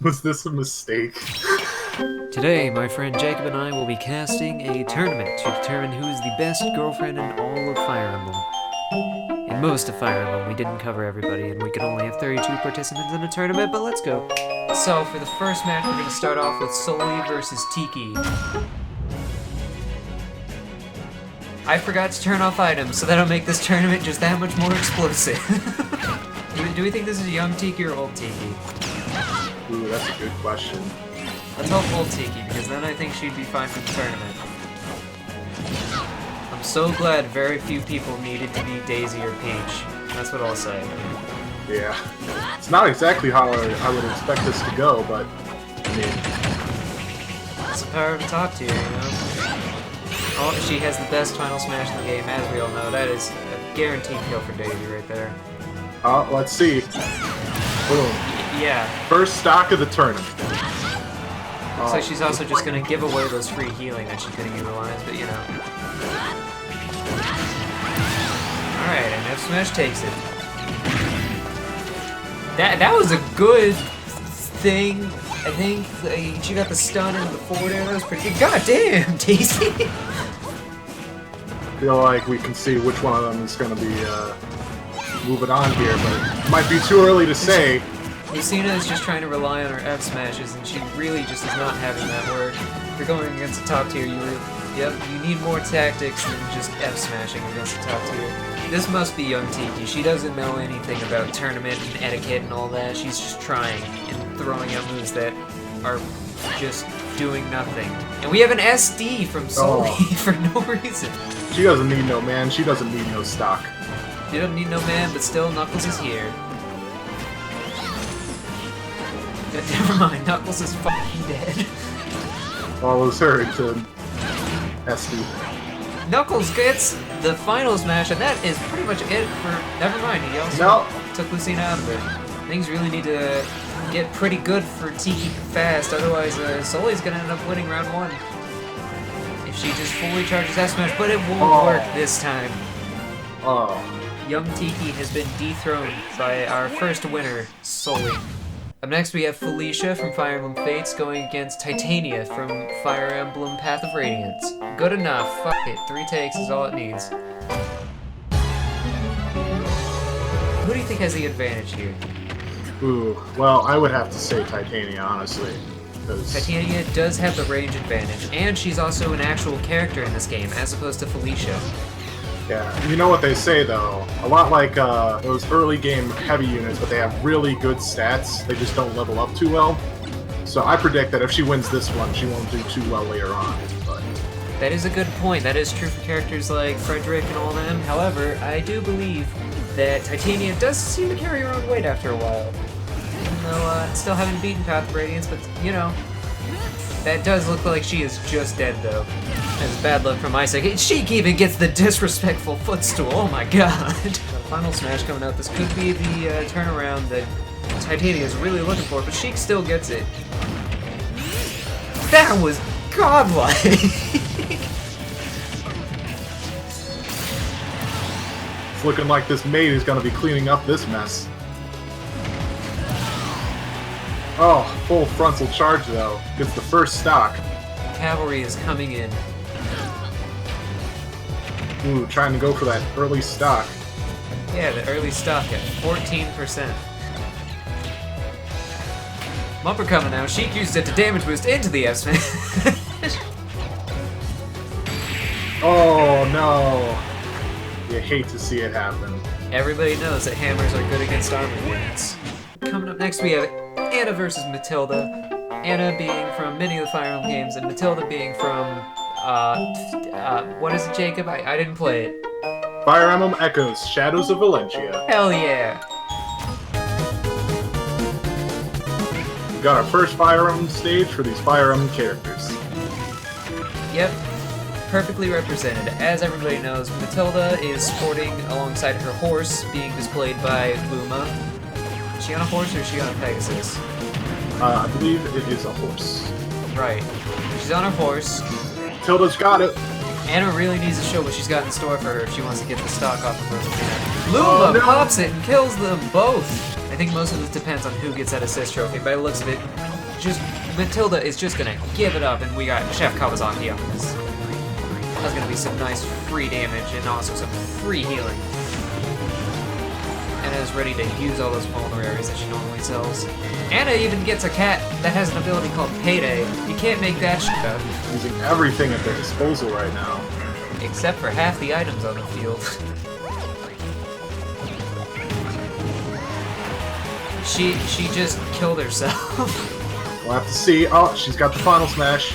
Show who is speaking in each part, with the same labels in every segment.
Speaker 1: Was this a mistake?
Speaker 2: Today, my friend Jacob and I will be casting a tournament to determine who is the best girlfriend in all of Fire Emblem. In most of Fire Emblem, we didn't cover everybody, and we could only have 32 participants in a tournament, but let's go. So, for the first match, we're going to start off with Soli versus Tiki. I forgot to turn off items, so that'll make this tournament just that much more explosive. Do we think this is young Tiki or old Tiki?
Speaker 1: Ooh, that's a good question.
Speaker 2: Let's hope old Tiki, because then I think she'd be fine for the tournament. I'm so glad very few people needed to be Daisy or Peach. That's what I'll say.
Speaker 1: Yeah. It's not exactly how I would expect this to go, but, I mean...
Speaker 2: It's the power of the top tier, you know? Oh, she has the best final smash in the game, as we all know. That is a guaranteed kill for Daisy right there.
Speaker 1: Let's see. Boom.
Speaker 2: Yeah.
Speaker 1: First stock of the tournament.
Speaker 2: Looks like she's also just gonna give away those free healing that she could have utilized, but you know. Alright, and F Smash takes it. That was a good thing. I think she got the stun and the forward air. That was pretty good. God damn, Daisy!
Speaker 1: I feel like we can see which one of them is going to be moving on here, but it might be too early to say.
Speaker 2: Lucina is just trying to rely on her F smashes, and she really just is not having that work. If you're going against a top tier, you need more tactics than just F smashing against a top tier. This must be young Tiki. She doesn't know anything about tournament and etiquette and all that. She's just trying and throwing out moves that are just doing nothing. And we have an SD from Soli for no reason.
Speaker 1: She doesn't need no man. She doesn't need no stock.
Speaker 2: She doesn't need no man, but still Knuckles is here. Never mind, Knuckles is fucking dead.
Speaker 1: Follows her to SD.
Speaker 2: Knuckles gets the final smash, and that is pretty much it for... Never mind, he also took Lucina out of it. Things really need to get pretty good for Tiki fast, otherwise Soli's gonna end up winning round 1. If she just fully charges that smash, but it won't work this time. Young Tiki has been dethroned by our first winner, Soli. Up next we have Felicia from Fire Emblem Fates going against Titania from Fire Emblem Path of Radiance. Good enough, fuck it, 3 takes is all it needs. Who do you think has the advantage here?
Speaker 1: Ooh, well, I would have to say Titania, honestly.
Speaker 2: Titania does have the range advantage, and she's also an actual character in this game, as opposed to Felicia.
Speaker 1: Yeah, you know what they say though, a lot like those early game heavy units, but they have really good stats, they just don't level up too well. So I predict that if she wins this one, she won't do too well later on. But
Speaker 2: that is a good point, that is true for characters like Frederick and all them. However, I do believe that Titania does seem to carry her own weight after a while. Even though still haven't beaten Path of Radiance, but you know, that does look like she is just dead though. That's bad luck for my sake. Sheik even gets the disrespectful footstool. Oh my god. The final smash coming out. This could be the turnaround that Titania is really looking for, but Sheik still gets it. That was godlike.
Speaker 1: it's looking like this maid is going to be cleaning up this mess. Oh, full frontal charge though. Gets the first stock.
Speaker 2: Cavalry is coming in.
Speaker 1: Ooh, trying to go for that early stock.
Speaker 2: Yeah, the early stock at 14%. Mumper coming now. Sheik used it to damage boost into the F smash.
Speaker 1: Oh no. You hate to see it happen.
Speaker 2: Everybody knows that hammers are good against armor units. Coming up next we have Anna versus Matilda. Anna being from many of the Fire Emblem games, and Matilda being from, what is it, Jacob? I didn't play it.
Speaker 1: Fire Emblem Echoes, Shadows of Valentia.
Speaker 2: Hell yeah!
Speaker 1: We got our first Fire Emblem stage for these Fire Emblem characters.
Speaker 2: Yep, perfectly represented. As everybody knows, Matilda is sporting alongside her horse, being displayed by Luma. Is she on a horse or is she on a Pegasus?
Speaker 1: I believe it is a horse.
Speaker 2: Right. She's on her horse.
Speaker 1: Tilda's got it.
Speaker 2: Anna really needs to show what she's got in store for her if she wants to get the stock off of her. Luma pops it and kills them both! I think most of this depends on who gets that assist trophy. By the looks of it, just Matilda is just gonna give it up, and we got Chef Kawasaki on this. That's gonna be some nice free damage and also some free healing. Anna's ready to use all those vulneraries that she normally sells. Anna even gets a cat that has an ability called Payday. You can't make that shit up.
Speaker 1: Using everything at their disposal right now.
Speaker 2: Except for half the items on the field. She just killed herself.
Speaker 1: We'll have to see. Oh, she's got the final smash.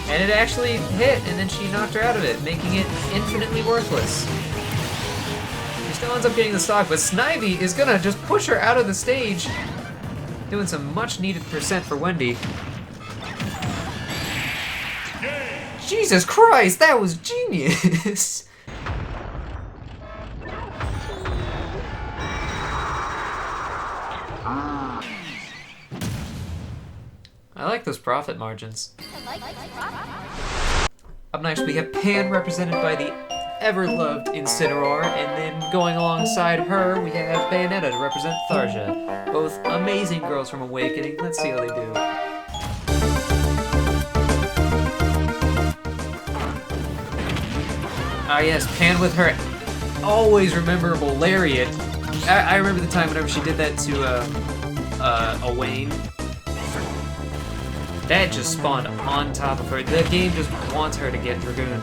Speaker 2: And it actually hit, and then she knocked her out of it, making it infinitely worthless. She still ends up getting the stock, but Snivy is gonna just push her out of the stage, doing some much-needed percent for Wendy. Jesus Christ, that was genius! I like those profit margins. Up next we have Pan, represented by the ever-loved Incineroar, and then going alongside her we have Bayonetta to represent Tharja. Both amazing girls from Awakening. Let's see how they do. Ah yes, Pan with her always rememberable Lariat. I remember the time whenever she did that to a Wayne. That just spawned on top of her. The game just wants her to get Dragoon.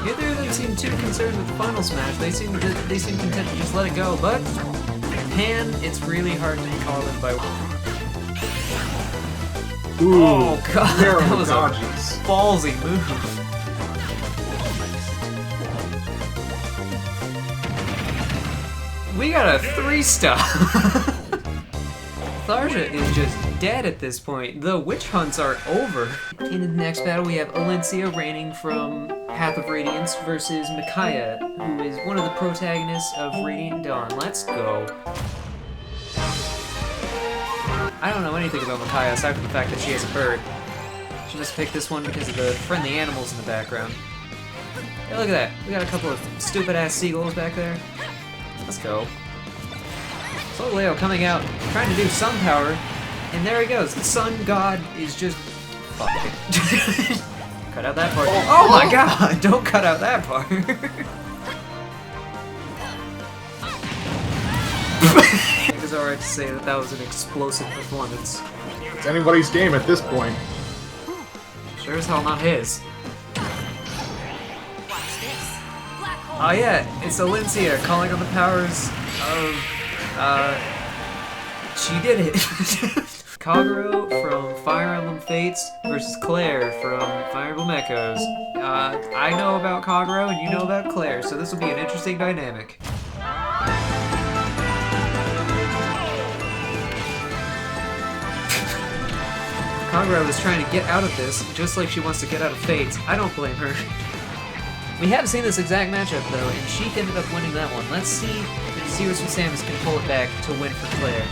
Speaker 2: Neither of them seem too concerned with the final smash. They seem content to just let it go, but Pan, it's really hard to call them by.
Speaker 1: Ooh,
Speaker 2: oh god, that was
Speaker 1: dodges.
Speaker 2: A ballsy move. We got a 3-star. Tharja is just dead at this point. The witch hunts are over. In the next battle, we have Alencia reigning from Path of Radiance versus Micaiah, who is one of the protagonists of Radiant Dawn. Let's go. I don't know anything about Micaiah aside from the fact that she has a bird. She just picked this one because of the friendly animals in the background. Hey, look at that. We got a couple of stupid-ass seagulls back there. Let's go. So Leo coming out, trying to do sun power, and there he goes. The sun god is just... Fuck it. Cut out that part. Oh my god! Don't cut out that part. It was alright to say that that was an explosive performance.
Speaker 1: It's anybody's game at this point.
Speaker 2: Sure as hell not his. Oh yeah, it's Alencia calling on the powers of... she did it. Kagero from Fire Emblem Fates versus Claire from Fire Emblem Echoes. I know about Kagero and you know about Claire, so this will be an interesting dynamic. Kagero is trying to get out of this, just like she wants to get out of Fates. I don't blame her. We have seen this exact matchup though, and Sheik ended up winning that one. Let's see if Zero Sweet Samus can pull it back to win for Claire.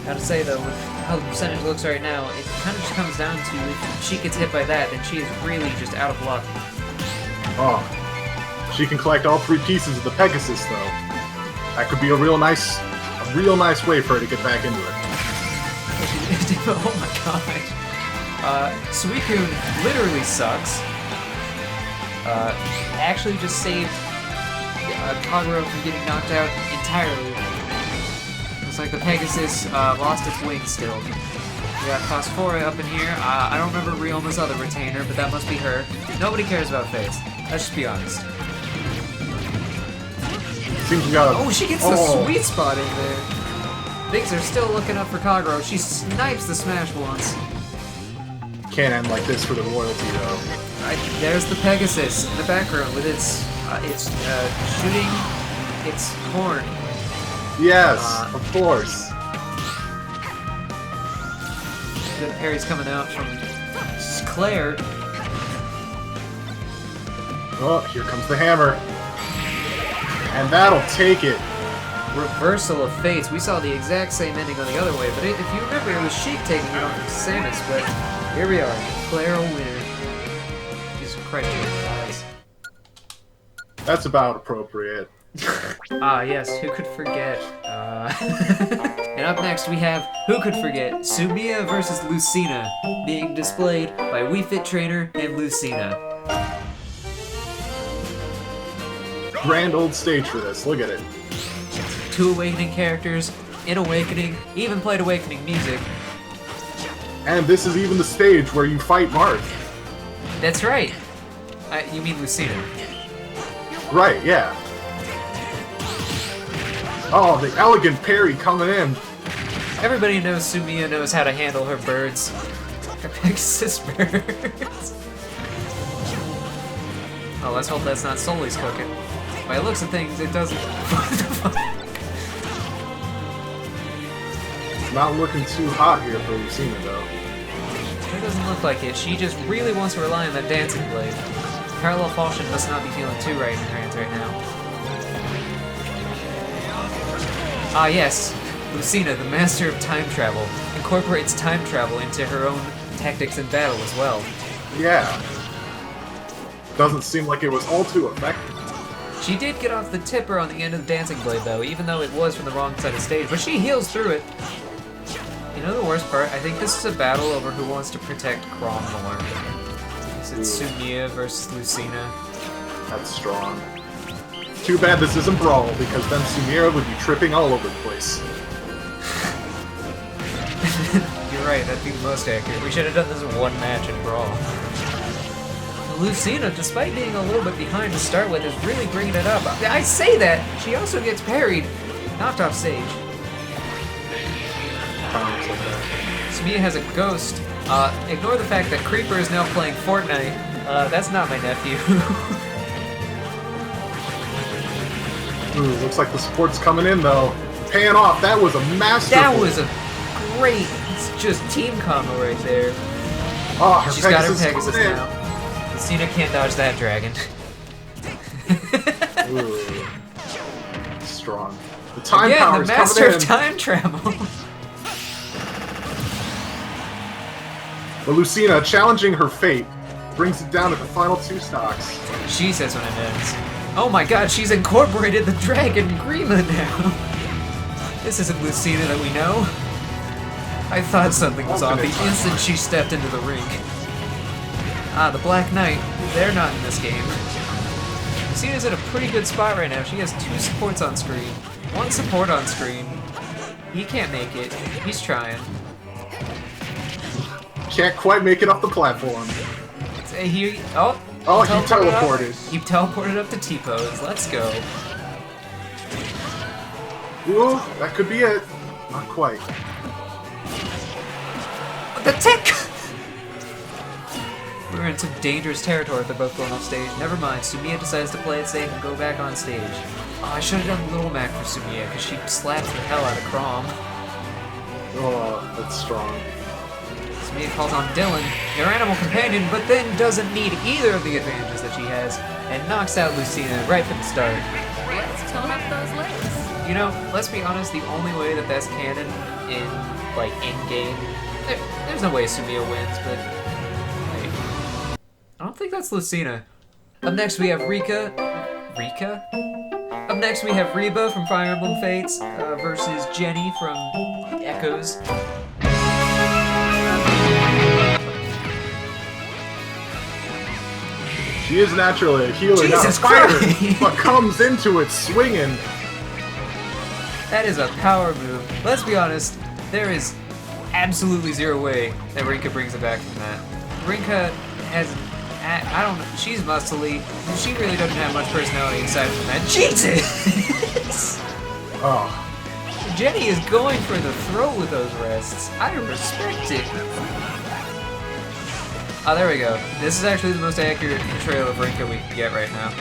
Speaker 2: Gotta say though, with how the percentage looks right now, it kind of just comes down to if she gets hit by that, then she is really just out of luck.
Speaker 1: Oh, she can collect all 3 pieces of the Pegasus though. That could be a real nice way for her to get back into it.
Speaker 2: Oh my gosh. Suicune literally sucks. Actually just saved Kagero from getting knocked out entirely. Looks like the Pegasus lost its wings still. We got Phosphora up in here. I don't remember Rioma's other retainer, but that must be her. Nobody cares about Fates. Let's just be honest.
Speaker 1: Seems we got
Speaker 2: oh, she gets the sweet spot in there. Things are still looking up for Kagero. She snipes the smash once.
Speaker 1: Can't end like this for the royalty though.
Speaker 2: There's the Pegasus in the background with its shooting its horn.
Speaker 1: Yes, of course.
Speaker 2: The parry's coming out from Claire.
Speaker 1: Oh, here comes the hammer. And that'll take it.
Speaker 2: Reversal of Fates. We saw the exact same ending on the other way, but if you remember, it was Sheik taking it on Samus, but here we are. Claire a winner. She's crushing it, guys.
Speaker 1: That's about appropriate.
Speaker 2: Ah, yes, who could forget? And up next we have, who could forget, Sumiya versus Lucina, being displayed by Wii Fit trainer named Lucina.
Speaker 1: Grand old stage for this, look at it.
Speaker 2: 2 Awakening characters, in Awakening, even played Awakening music.
Speaker 1: And this is even the stage where you fight Marth.
Speaker 2: That's right. You mean Lucina.
Speaker 1: Right, yeah. Oh, the elegant parry coming in.
Speaker 2: Everybody knows Sumiya knows how to handle her birds. Her Pegasus birds. Oh, let's hope that's not Sully's cooking. By the looks of things, it doesn't.
Speaker 1: It's not looking too hot here for Lucina, though.
Speaker 2: It doesn't look like it. She just really wants to rely on that dancing blade. Parallel Falchion must not be feeling too right in her hands right now. Ah yes, Lucina, the master of time travel, incorporates time travel into her own tactics in battle as well.
Speaker 1: Yeah. Doesn't seem like it was all too effective.
Speaker 2: She did get off the tipper on the end of the dancing blade though, even though it was from the wrong side of the stage, but she heals through it. You know the worst part? I think this is a battle over who wants to protect Chrom more. Is it Sumiya versus Lucina?
Speaker 1: That's strong. Too bad this isn't Brawl, because then Sumiya would be tripping all over the place.
Speaker 2: You're right, that'd be the most accurate. We should have done this in one match in Brawl. Lucina, despite being a little bit behind to start with, is really bringing it up. I say that! She also gets parried. Knocked off stage. Sumiya has a ghost. Ignore the fact that Creeper is now playing Fortnite. That's not my nephew.
Speaker 1: Ooh, looks like the support's coming in, though. Paying off. That was a masterful.
Speaker 2: That was a great, just team combo right there.
Speaker 1: Oh, her
Speaker 2: She's
Speaker 1: Pegasus
Speaker 2: got her Pegasus
Speaker 1: coming in.
Speaker 2: now. Lucina can't dodge that dragon.
Speaker 1: Ooh. Strong. The time
Speaker 2: Again,
Speaker 1: power's
Speaker 2: the master
Speaker 1: coming
Speaker 2: of
Speaker 1: in.
Speaker 2: time travel.
Speaker 1: But Lucina, challenging her fate, brings it down to the final 2 stocks.
Speaker 2: She says when it ends. Oh my god, she's incorporated the dragon Grima now! This isn't Lucina that we know. I thought something was off the instant she stepped into the ring. Ah, the Black Knight. They're not in this game. Lucina's in a pretty good spot right now. She has 2 supports on screen. 1 support on screen. He can't make it. He's trying.
Speaker 1: Can't quite make it off the platform.
Speaker 2: He
Speaker 1: he teleported.
Speaker 2: He teleported up to T-pose. Let's go.
Speaker 1: Ooh, that could be it. Not quite.
Speaker 2: The tick! We're in some dangerous territory if they're both going off stage. Never mind, Sumiya decides to play it safe and go back on stage. Oh, I should have done Little Mac for Sumiya, because she slaps the hell out of Chrom.
Speaker 1: Oh, that's strong.
Speaker 2: Sumiya calls on Dylan, her animal companion, but then doesn't need either of the advantages that she has, and knocks out Lucina right from the start.
Speaker 3: Let's tone up those legs.
Speaker 2: You know, let's be honest, the only way that that's canon in, like, in-game, there's no way Sumiya wins, but... I don't think that's Lucina. Up next we have Rika? Up next we have Reba from Fire Emblem Fates versus Jenny from Echoes.
Speaker 1: She is naturally a healer,
Speaker 2: Jesus
Speaker 1: not a fighter,
Speaker 2: Christ!
Speaker 1: but comes into it swinging.
Speaker 2: That is a power move. Let's be honest, there is absolutely zero way that Rinka brings it back from that. Rinka has... I don't know. She's muscly. She really doesn't have much personality aside from that. Jesus!
Speaker 1: Oh.
Speaker 2: Jenny is going for the throat with those rests. I respect it. Oh, there we go. This is actually the most accurate portrayal of Rinka we can get right now.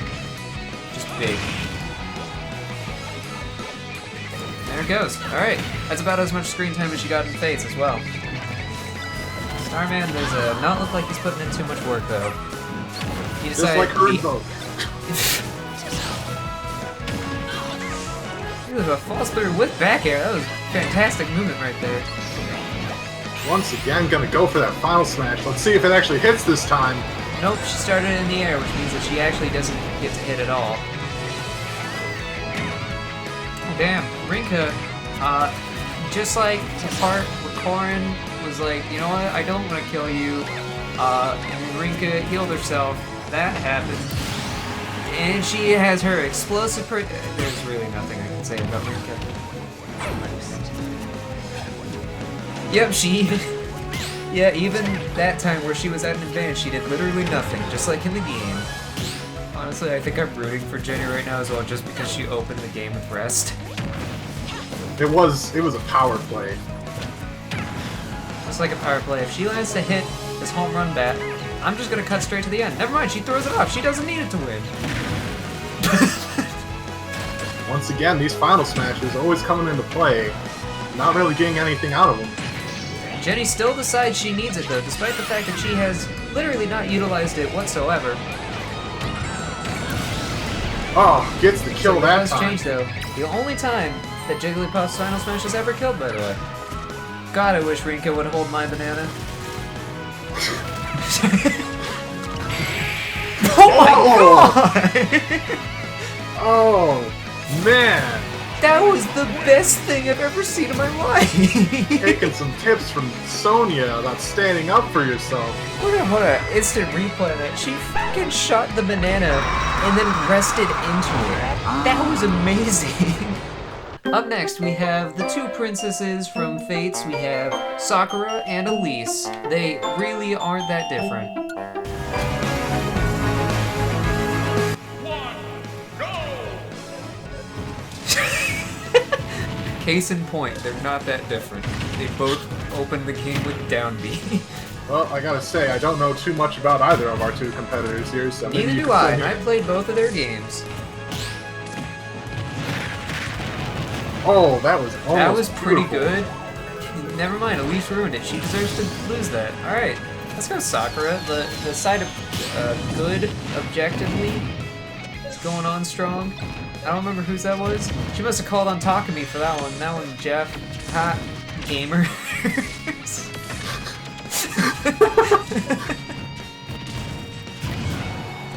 Speaker 2: Just big. There it goes. Alright. That's about as much screen time as she got in Fates as well. Starman does not look like he's putting in too much work, though. He
Speaker 1: Just
Speaker 2: decided
Speaker 1: like her in both.
Speaker 2: It was a false through with back air. That was fantastic movement right there.
Speaker 1: Once again, gonna go for that final smash. Let's see if it actually hits this time.
Speaker 2: Nope, she started in the air, which means that she actually doesn't get to hit at all. damn, Rinka, just like the part where Corrin was like, you know what, I don't want to kill you, and Rinka healed herself, that happened, and she has her explosive there's really nothing I can say about Rinka. Yep, yeah, even that time where she was at an advantage, she did literally nothing, just like in the game. Honestly, I think I'm rooting for Jenny right now as well, just because she opened the game with rest.
Speaker 1: It was a power play.
Speaker 2: Just like a power play. If she lands to hit this home run bat, I'm just gonna cut straight to the end. Never mind, she throws it off. She doesn't need it to win.
Speaker 1: Once again, these final smashes always coming into play. Not really getting anything out of them.
Speaker 2: Jenny still decides she needs it though, despite the fact that she has literally not utilized it whatsoever.
Speaker 1: Oh, gets the kill that time.
Speaker 2: Changed though. The only time that Jigglypuff's final smash is ever killed, by the way. God, I wish Rinka would hold my banana. Oh my god!
Speaker 1: Oh man!
Speaker 2: That was the best thing I've ever seen in my life!
Speaker 1: Taking some tips from Sonya about standing up for yourself.
Speaker 2: What a instant replay of that. She fucking shot the banana and then rested into it. That was amazing. Up next, we have the two princesses from Fates. We have Sakura and Elise. They really aren't that different. Case in point, they're not that different. They both open the game with down B.
Speaker 1: Well, I gotta say, I don't know too much about either of our two competitors here, so maybe
Speaker 2: Neither
Speaker 1: you
Speaker 2: do
Speaker 1: can
Speaker 2: I,
Speaker 1: fill
Speaker 2: and
Speaker 1: me
Speaker 2: I
Speaker 1: in.
Speaker 2: played both of their games.
Speaker 1: Oh, that was almost
Speaker 2: That was pretty
Speaker 1: beautiful.
Speaker 2: good. Never mind, Elise ruined it. She deserves to lose that. Alright, let's go Sakura. The side of good, objectively, is going on strong. I don't remember whose that was. She must have called on Takumi for that one. That one, Jeff. Hot gamer.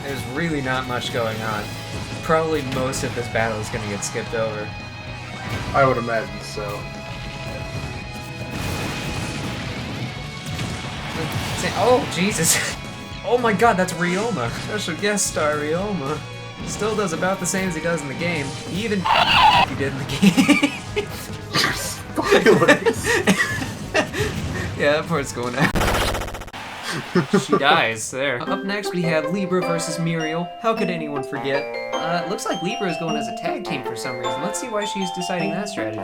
Speaker 2: There's really not much going on. Probably most of this battle is gonna get skipped over.
Speaker 1: I would imagine so.
Speaker 2: Oh, Jesus. Oh my god, that's Ryoma. Special guest star Ryoma. Still does about the same as he does in the game. He even he did in the game.
Speaker 1: Spoilers.
Speaker 2: Yeah, that part's going out. She dies there. Up next we have Libra versus Muriel. How could anyone forget? Looks like Libra is going as a tag team for some reason. Let's see why she's deciding that strategy.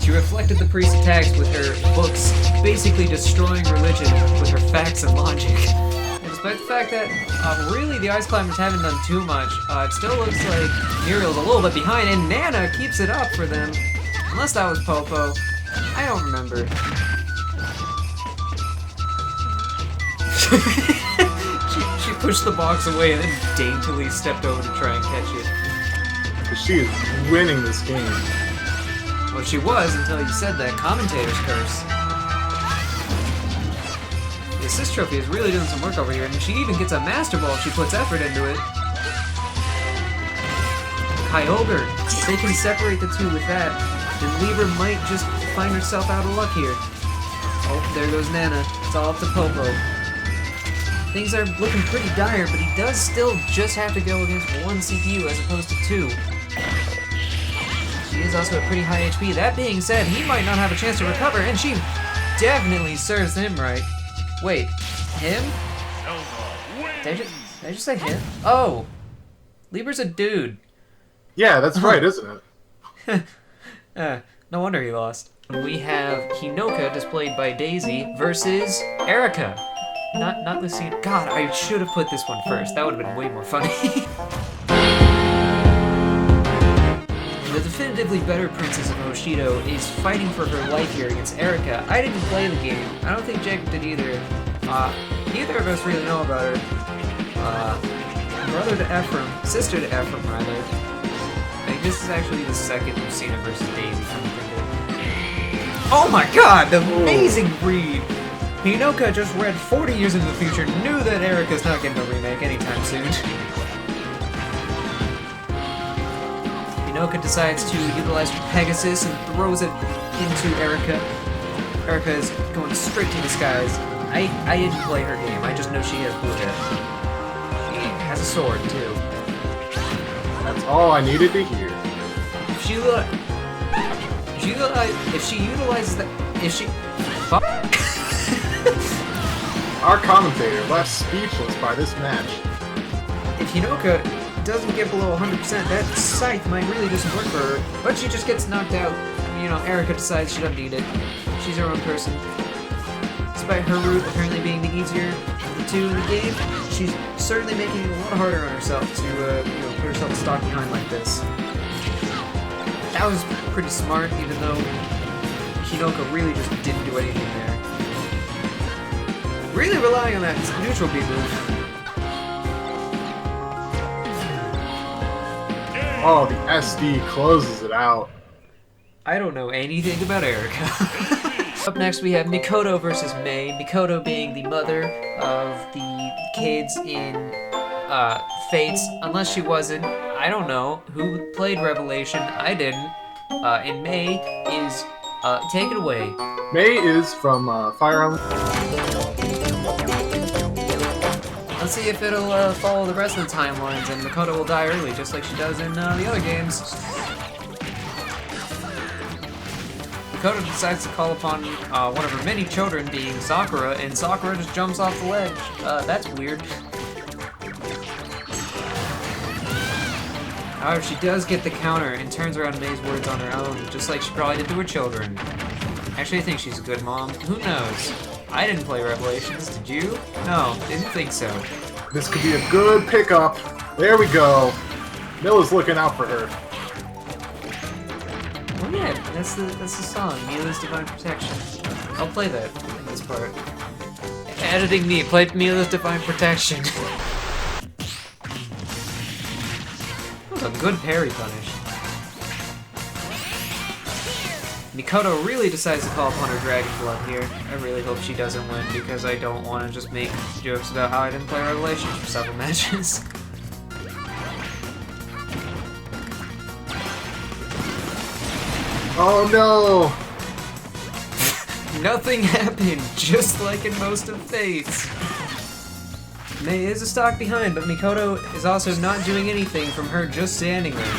Speaker 2: She reflected the priest's attacks with her books, basically destroying religion with her facts and logic. And despite the fact that really the Ice Climbers haven't done too much, it still looks like Muriel's a little bit behind, and Nana keeps it up for them. Unless that was Popo. I don't remember. she pushed the box away and then daintily stepped over to try and catch it.
Speaker 1: She is winning this game.
Speaker 2: Well, she was until you said that commentator's curse. The assist trophy is really doing some work over here, and she even gets a Master Ball if she puts effort into it. Kyogre, they can separate the two with that. And Libra might just find herself out of luck here. Oh, there goes Nana. It's all up to Popo. Things are looking pretty dire, but he does still just have to go against one CPU as opposed to two. She is also at pretty high HP. That being said, he might not have a chance to recover, and she definitely serves him right. Wait, him? Did I just say him? Oh! Libra's a dude.
Speaker 1: Yeah, that's right, isn't it?
Speaker 2: No wonder he lost. We have Hinoka, displayed by Daisy, versus Erika. Not Lucina. God, I should have put this one first. That would have been way more funny. The definitively better princess of Hoshido is fighting for her life here against Erika. I didn't play the game. I don't think Jacob did either. Neither of us really know about her. Brother to Ephraim, sister to Ephraim, rather. I think this is actually the second Lucina versus Daisy from the Prelude. Oh my god, the amazing read! Hinoka just read 40 years into the future, knew that Erika's not getting a remake anytime soon. Hinoka decides to utilize Pegasus and throws it into Erika. Erika is going straight to the skies. I didn't play her game, I just know she has blue hair. She has a sword, too.
Speaker 1: That's all I needed to hear.
Speaker 2: If she utilizes that... If she... Fuck.
Speaker 1: Our commentator left speechless by this match.
Speaker 2: If Hinoka doesn't get below 100%, that scythe might really just work for her. But she just gets knocked out. You know, Erika decides she doesn't need it. She's her own person. Despite her route apparently being the easier of the two in the game, she's certainly making it a lot harder on herself to, put herself stuck behind like this. That was pretty smart, even though Hinoka really just didn't do anything there. Really relying on that neutral B move.
Speaker 1: Oh, the SD closes it out.
Speaker 2: I don't know anything about Erika. Up next we have Mikoto versus Mei. Mikoto being the mother of the kids in Fates, unless she wasn't. I don't know who played Revelation. I didn't. And Mei is take it away.
Speaker 1: Mei is from Fire Emblem.
Speaker 2: Let's see if it'll follow the rest of the timelines, and Mikoto will die early, just like she does in the other games. Mikoto decides to call upon one of her many children, being Sakura, and Sakura just jumps off the ledge. That's weird. However, she does get the counter and turns around Mei's words on her own, just like she probably did to her children. Actually, I think she's a good mom. Who knows? I didn't play Revelations, did you? No, didn't think so.
Speaker 1: This could be a good pickup. There we go. Milla's looking out for her.
Speaker 2: Oh yeah, that's the song, Mila's Divine Protection. I'll play that in this part. Editing me, play Mila's Divine Protection. That was a good parry punish. Mikoto really decides to call upon her Dragon Blood here. I really hope she doesn't win, because I don't want to just make jokes about how I didn't play Revelations for several matches.
Speaker 1: Oh no!
Speaker 2: Nothing happened, just like in most of Fates. Mei is a stock behind, but Mikoto is also not doing anything from her just standing there.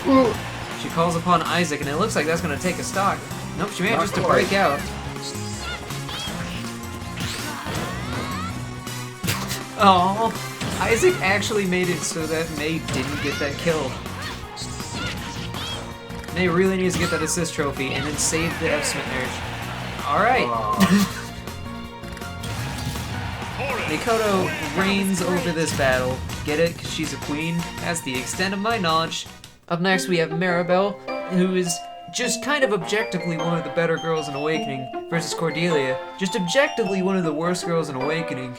Speaker 1: Ooh.
Speaker 2: She calls upon Isaac, and it looks like that's going to take a stock. Nope, she manages to break out. Oh, Isaac actually made it so that Mei didn't get that kill. Mei really needs to get that assist trophy and then save the F-Smith marriage. Alright. Mikoto reigns over this battle. Get it? Because she's a queen? That's the extent of my knowledge. Up next we have Maribel, who is just kind of objectively one of the better girls in Awakening, versus Cordelia, just objectively one of the worst girls in Awakening.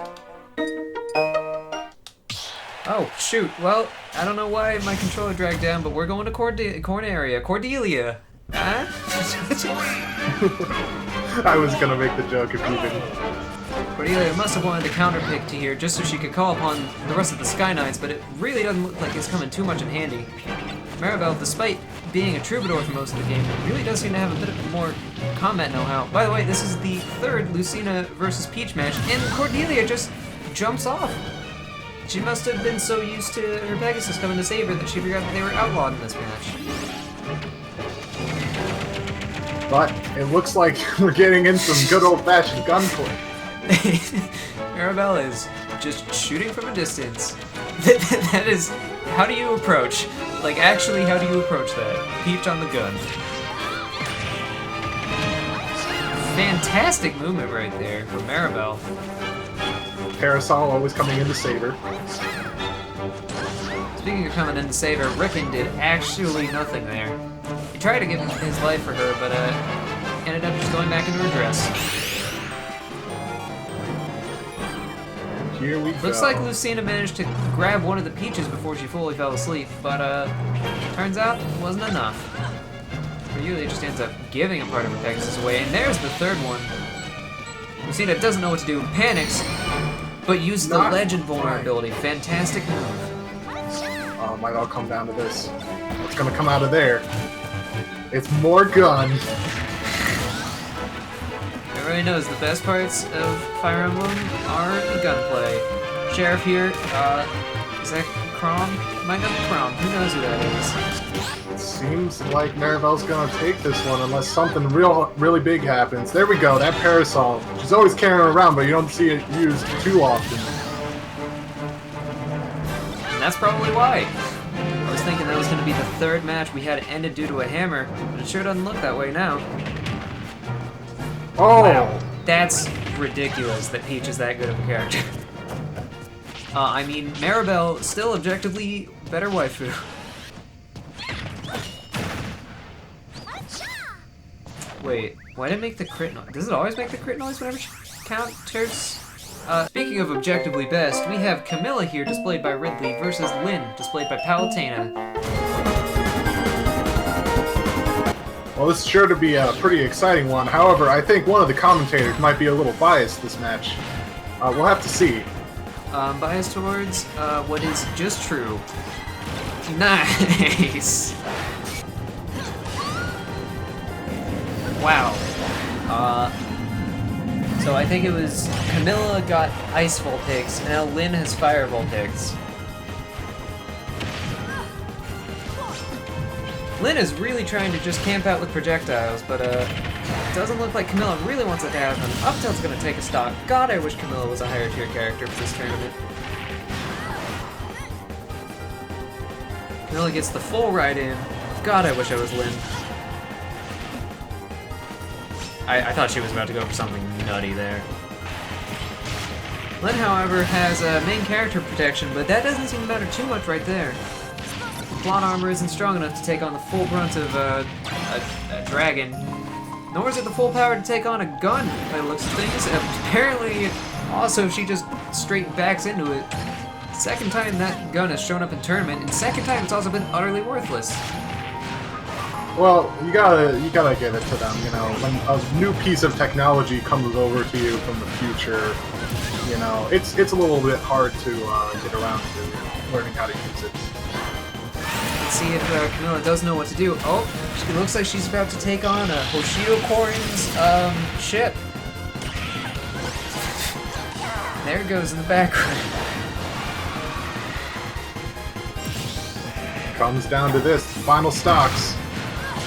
Speaker 2: Oh, shoot. Well, I don't know why my controller dragged down, but we're going to Cordelia. Huh?
Speaker 1: I was gonna make the joke if you didn't.
Speaker 2: Cordelia must have wanted the counter pick to here just so she could call upon the rest of the Sky Knights, but it really doesn't look like it's coming too much in handy. Maribel, despite being a troubadour for most of the game, really does seem to have a bit of more combat know-how. By the way, this is the third Lucina versus Peach match, and Cordelia just jumps off. She must have been so used to her Pegasus coming to save her that she forgot that they were outlawed in this match.
Speaker 1: But it looks like we're getting in some good old-fashioned gunplay.
Speaker 2: Maribel is just shooting from a distance. That is... How do you approach? Like, actually, how do you approach that? Peach on the gun. Fantastic movement right there from Maribel.
Speaker 1: Parasol always coming in to save her.
Speaker 2: Speaking of coming in to save her, Rickon did actually nothing there. He tried to give his life for her, but ended up just going back into her dress.
Speaker 1: Here we go.
Speaker 2: Looks like Lucina managed to grab one of the peaches before she fully fell asleep, but turns out it wasn't enough. really just ends up giving a part of her Pegasus away. And there's the third one. Lucina doesn't know what to do and panics, but uses the Legend vulnerability. Fantastic move.
Speaker 1: Oh, it might all come down to this. What's gonna come out of there? It's more gun.
Speaker 2: Everybody knows the best parts of Fire Emblem are the gunplay. Sheriff here, is that Crom? Might not be Crom. Who knows who that is?
Speaker 1: It seems like Maribel's gonna take this one unless something really big happens. There we go, that parasol. She's always carrying it around, but you don't see it used too often.
Speaker 2: And that's probably why. I was thinking that was going to be the third match we had ended due to a hammer, but it sure doesn't look that way now.
Speaker 1: Oh!
Speaker 2: Wow, that's ridiculous that Peach is that good of a character. I mean, Maribel, still objectively better waifu. Wait, why did it make the crit noise? Does it always make the crit noise whenever she counters? Speaking of objectively best, we have Camilla here, displayed by Ridley, versus Lynn, displayed by Palutena.
Speaker 1: Well, this is sure to be a pretty exciting one. However, I think one of the commentators might be a little biased this match. We'll have to see.
Speaker 2: Biased towards what is just true. Nice! Wow. So I think it was Camilla got Ice Voltics, now Lynn has Fire Voltics. Lynn is really trying to just camp out with projectiles, but it doesn't look like Camilla really wants it to happen. Uptilt's gonna take a stock. God, I wish Camilla was a higher tier character for this tournament. Camilla gets the full ride in. God, I wish I was Lynn. I thought she was about to go for something nutty there. Lynn, however, has main character protection, but that doesn't seem to matter too much right there. Plot armor isn't strong enough to take on the full brunt of a dragon, nor is it the full power to take on a gun, by the looks of things. Apparently, also, she just straight backs into it. Second time that gun has shown up in tournament, and second time it's also been utterly worthless.
Speaker 1: Well, you gotta give it to them, you know, when a new piece of technology comes over to you from the future, you know, it's a little bit hard to get around to learning how to use it.
Speaker 2: Let's see if Camilla does know what to do. Oh, it looks like she's about to take on Hoshidan Korin's ship. There it goes in the background.
Speaker 1: Comes down to this, final stocks.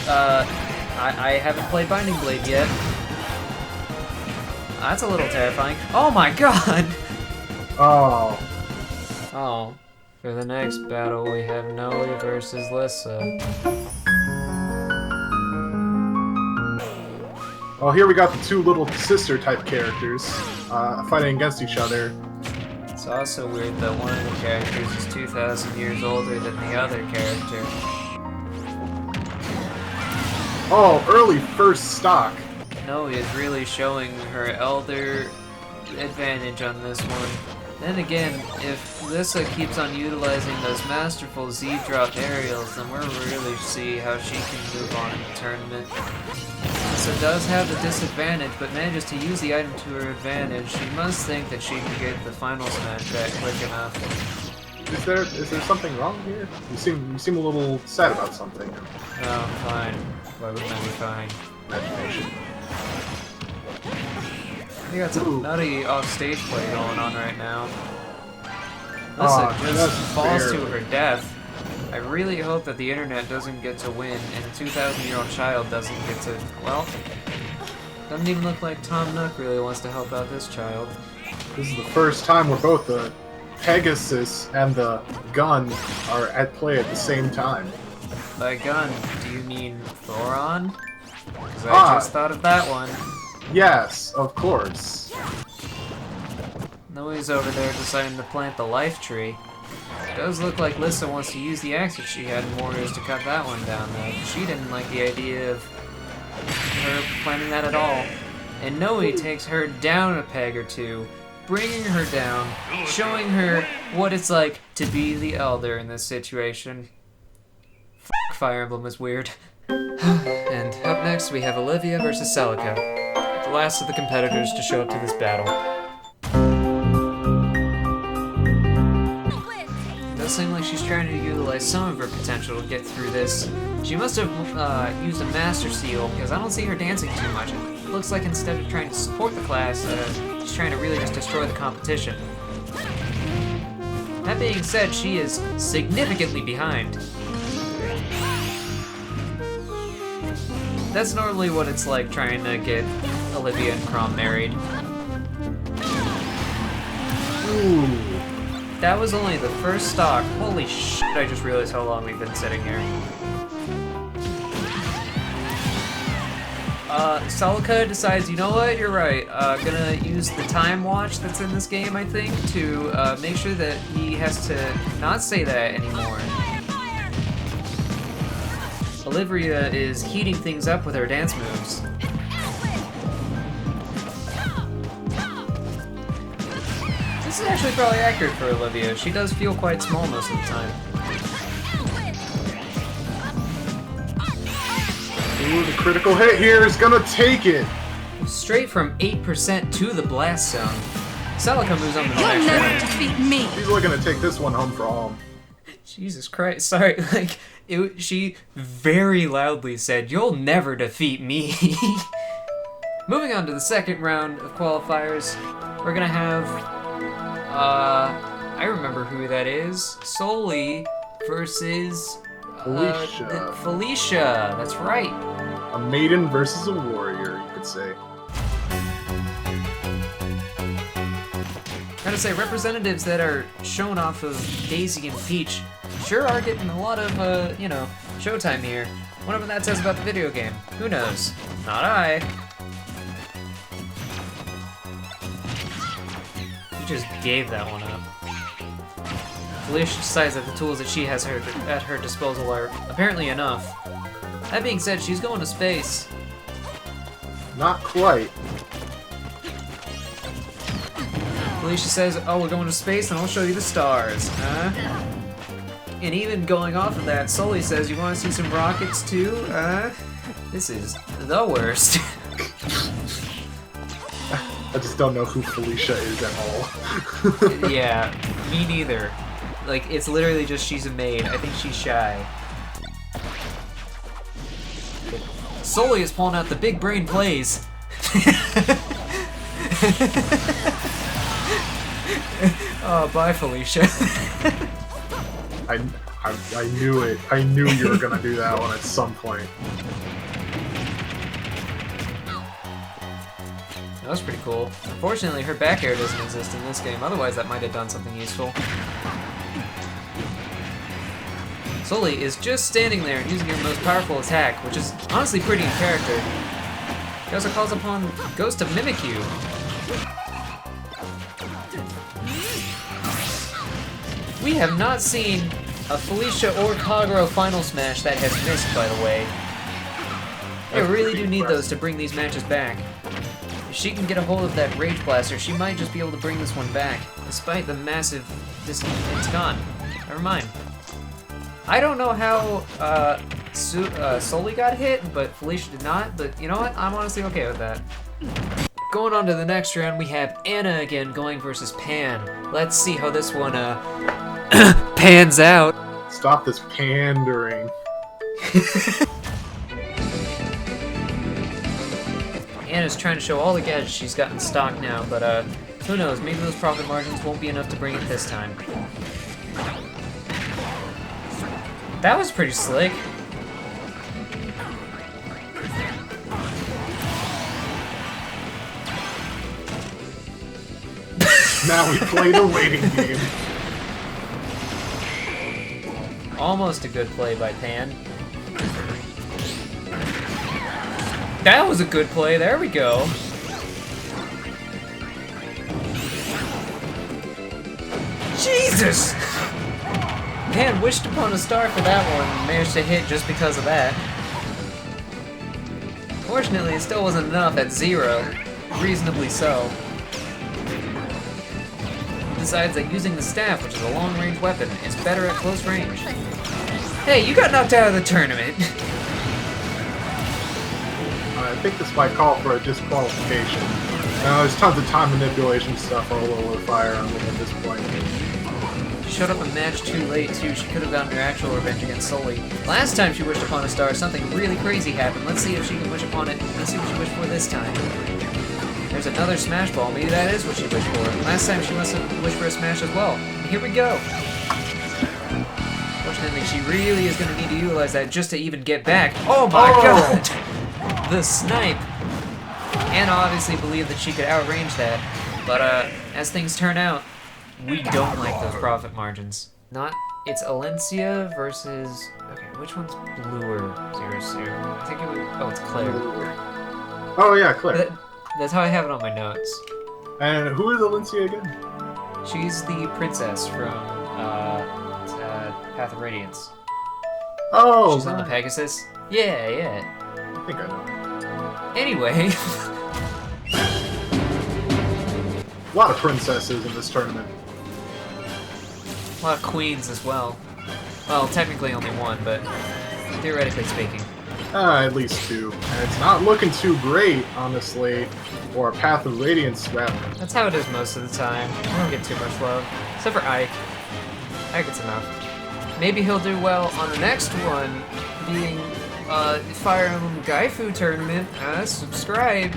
Speaker 2: I haven't played Binding Blade yet. That's a little terrifying. Oh my god!
Speaker 1: Oh.
Speaker 2: Oh. For the next battle, we have Noe versus Lissa.
Speaker 1: Well, here we got the two little sister-type characters fighting against each other.
Speaker 2: It's also weird that one of the characters is 2,000 years older than the other character.
Speaker 1: Oh, early first stock.
Speaker 2: Noe is really showing her elder advantage on this one. Then again, if Lissa keeps on utilizing those masterful Z-drop aerials, then we'll really see how she can move on in the tournament. Lissa does have the disadvantage, but manages to use the item to her advantage. She must think that she can get the final smash back quick enough.
Speaker 1: Is there something wrong here? You seem a little sad about something.
Speaker 2: No, I'm fine. Why wouldn't I be fine?
Speaker 1: Imagination.
Speaker 2: We got some nutty off-stage play going on right now. Lissa just falls to her death. I really hope that the internet doesn't get to win, and a 2,000-year-old child doesn't get to, well, doesn't even look like Tom Nook really wants to help out this child.
Speaker 1: This is the first time where both the Pegasus and the gun are at play at the same time.
Speaker 2: By gun, do you mean Thoron? Because I just thought of that one.
Speaker 1: Yes, of course.
Speaker 2: Noe's over there deciding to plant the life tree. It does look like Lissa wants to use the axe that she had in Warriors to cut that one down, though. She didn't like the idea of her planting that at all. And Noe takes her down a peg or two, bringing her down, showing her what it's like to be the Elder in this situation. Fire Emblem is weird. And up next, we have Olivia versus Celica, the last of the competitors to show up to this battle. It does seem like she's trying to utilize some of her potential to get through this. She must have used a Master Seal, because I don't see her dancing too much. It looks like instead of trying to support the class, she's trying to really just destroy the competition. That being said, she is significantly behind. That's normally what it's like trying to get Olivia and Chrom married.
Speaker 1: Ooh.
Speaker 2: That was only the first stock. Holy shit, I just realized how long we've been sitting here. Celica decides, you know what, you're right. Gonna use the time watch that's in this game, I think, to make sure that he has to not say that anymore. Olivia is heating things up with her dance moves. This is actually probably accurate for Olivia. She does feel quite small most of the time.
Speaker 1: Ooh, the critical hit here is gonna take it!
Speaker 2: Straight from 8% to the blast zone. Celica moves on to the
Speaker 3: You'll
Speaker 2: next
Speaker 3: never
Speaker 2: round.
Speaker 3: defeat me.
Speaker 1: She's looking to take this one home for home.
Speaker 2: Jesus Christ, sorry, like, she very loudly said, "You'll never defeat me." Moving on to the second round of qualifiers, we're gonna have, I remember who that is, Soli versus,
Speaker 1: Felicia.
Speaker 2: Felicia, that's right.
Speaker 1: A maiden versus a warrior, you could say.
Speaker 2: Gotta say, representatives that are shown off of Daisy and Peach sure are getting a lot of, you know, showtime here. Whatever that says about the video game. Who knows? Not I. You just gave that one up. Felicia decides that the tools that she has at her disposal are apparently enough. That being said, she's going to space.
Speaker 1: Not quite.
Speaker 2: Felicia says, "Oh, we're going to space, and I'll show you the stars." Huh? And even going off of that, Sully says, "You want to see some rockets too?" This is the worst.
Speaker 1: I just don't know who Felicia is at all.
Speaker 2: Yeah, me neither. Like, it's literally just she's a maid. I think she's shy. Sully is pulling out the big brain plays. Oh, bye, Felicia.
Speaker 1: I knew it. I knew you were gonna do that one at some point.
Speaker 2: That was pretty cool. Unfortunately, her back air doesn't exist in this game, otherwise that might have done something useful. Sully is just standing there and using her most powerful attack, which is honestly pretty in character. He also calls upon Ghost to mimic you. We have not seen a Felicia or Kagero Final Smash that has missed, by the way. They really do need those to bring these matches back. If she can get a hold of that Rage Blaster, she might just be able to bring this one back, despite the massive it's gone. Never mind. I don't know how Sully got hit, but Felicia did not, but you know what? I'm honestly okay with that. Going on to the next round, we have Anna again going versus Pan. Let's see how this one pans out.
Speaker 1: Stop this pandering.
Speaker 2: Anna's trying to show all the gadgets she's got in stock now, but who knows, maybe those profit margins won't be enough to bring it this time. That was pretty slick.
Speaker 1: Now we play the waiting game.
Speaker 2: Almost a good play by Pan. That was a good play, there we go. Jesus! Pan wished upon a star for that one and managed to hit just because of that. Fortunately, it still wasn't enough at 0. Reasonably so. Decides that using the staff, which is a long-range weapon, is better at close range. Hey, you got knocked out of the tournament!
Speaker 1: I think this might call for a disqualification. There's tons of time manipulation stuff all over Fire Emblem at this point.
Speaker 2: She showed up a match too late, too. She could have gotten her actual revenge against Sully. Last time she wished upon a star, something really crazy happened. Let's see if she can wish upon it. Let's see what she wished for this time. There's another Smash Ball. Maybe that is what she wished for. Last time she must have wished for a Smash as well. And here we go. Fortunately, she really is going to need to utilize that just to even get back. Oh my god! The snipe! Anna obviously believed that she could outrange that, but as things turn out, we don't like those profit margins. It's Alencia versus... Okay, which one's bluer? 0-0. I think it was... Oh, it's Claire.
Speaker 1: Oh yeah, Claire.
Speaker 2: That's how I have it on my notes.
Speaker 1: And who is Alencia again?
Speaker 2: She's the princess from Path of Radiance.
Speaker 1: Oh,
Speaker 2: she's on the Pegasus. Yeah.
Speaker 1: I think I know.
Speaker 2: Anyway.
Speaker 1: A lot of princesses in this tournament.
Speaker 2: A lot of queens as well. Well, technically only one, but theoretically speaking.
Speaker 1: At least two. And it's not looking too great, honestly, for a Path of Radiance rep.
Speaker 2: That's how it is most of the time. I don't get too much love. Except for Ike. Ike gets enough. Maybe he'll do well on the next one, being Fire Emblem Waifu tournament. Subscribe.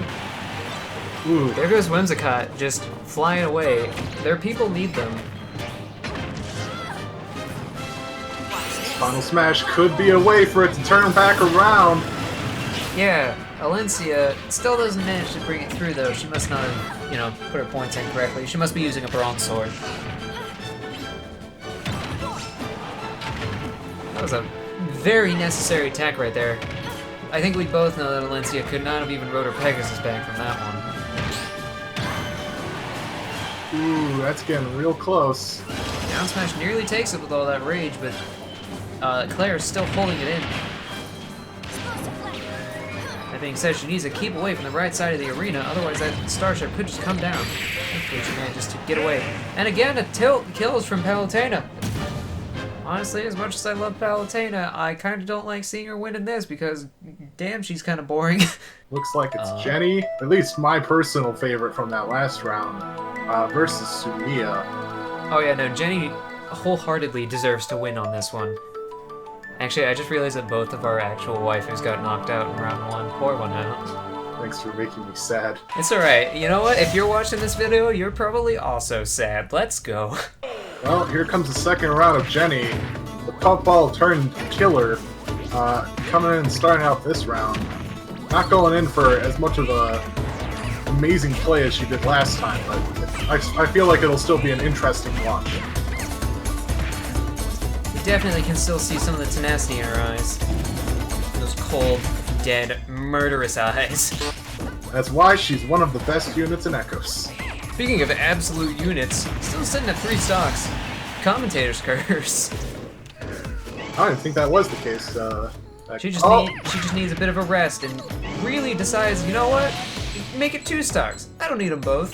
Speaker 1: Ooh.
Speaker 2: There goes Whimsicott, just flying away. Their people need them.
Speaker 1: Final Smash could be a way for it to turn back around.
Speaker 2: Yeah, Alencia still doesn't manage to bring it through, though. She must not have, put her points in correctly. She must be using a bronze sword. That was a very necessary attack right there. I think we both know that Alencia could not have even rode her Pegasus back from that one.
Speaker 1: Ooh, that's getting real close.
Speaker 2: Down smash nearly takes it with all that rage, but Claire's still holding it in. That being said, she needs to keep away from the right side of the arena, otherwise that starship could just come down. Hopefully she manages to get away. And again, a tilt kills from Palutena. Honestly, as much as I love Palutena, I kind of don't like seeing her win in this because, damn, she's kind of boring.
Speaker 1: Looks like it's Jenny, at least my personal favorite from that last round, versus Sumiya.
Speaker 2: Oh yeah, no, Jenny wholeheartedly deserves to win on this one. Actually, I just realized that both of our actual waifus got knocked out in round one. Poor one out.
Speaker 1: Thanks for making me sad.
Speaker 2: It's alright. You know what? If you're watching this video, you're probably also sad. Let's go.
Speaker 1: Well, here comes the second round of Jenny. The pump ball turned killer, coming in and starting out this round. Not going in for as much of a amazing play as she did last time, but I feel like it'll still be an interesting watch.
Speaker 2: We definitely can still see some of the tenacity in her eyes. Those cold, dead, murderous eyes.
Speaker 1: That's why she's one of the best units in Echoes.
Speaker 2: Speaking of absolute units, still sitting at 3 stocks. Commentator's curse.
Speaker 1: I didn't think that was the case.
Speaker 2: She just needs a bit of a rest and really decides, you know what? Make it 2 stocks. I don't need them both.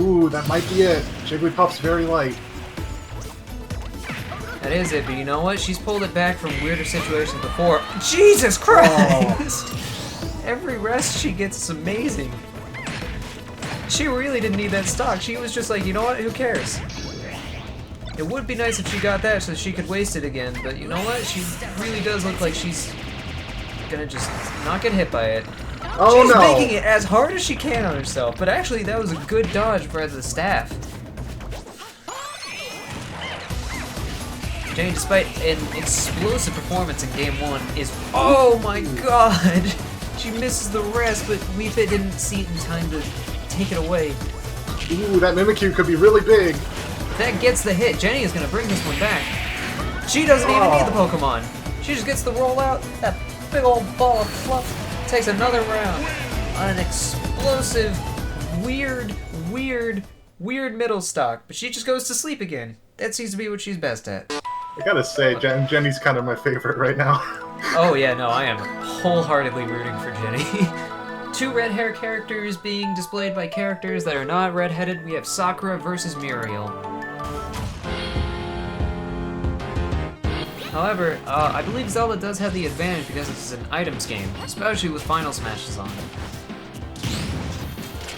Speaker 1: Ooh, that might be it. Jigglypuff's very light.
Speaker 2: That is it, but you know what? She's pulled it back from weirder situations before. Jesus Christ! Oh. Every rest she gets is amazing. She really didn't need that stock. She was just like, you know what? Who cares? It would be nice if she got that so she could waste it again, but you know what? She really does look like she's gonna just not get hit by it.
Speaker 1: Oh,
Speaker 2: she's
Speaker 1: no.
Speaker 2: making it as hard as she can on herself, but actually that was a good dodge for the staff. Jenny, despite an explosive performance in Game 1, is... Oh my god! She misses the rest, but Wii Fit didn't see it in time to take it away.
Speaker 1: Ooh, that Mimikyu could be really big.
Speaker 2: If that gets the hit, Jenny is going to bring this one back. She doesn't even need the Pokemon. She just gets the rollout, that big old ball of fluff, takes another round on an explosive, weird middle stock, but she just goes to sleep again. That seems to be what she's best at.
Speaker 1: I gotta say, Jenny's kind of my favorite right now.
Speaker 2: Oh yeah, no, I am wholeheartedly rooting for Jenny. 2 red hair characters being displayed by characters that are not red-headed. We have Sakura versus Muriel. However, I believe Zelda does have the advantage because it's an items game, especially with Final Smashes on.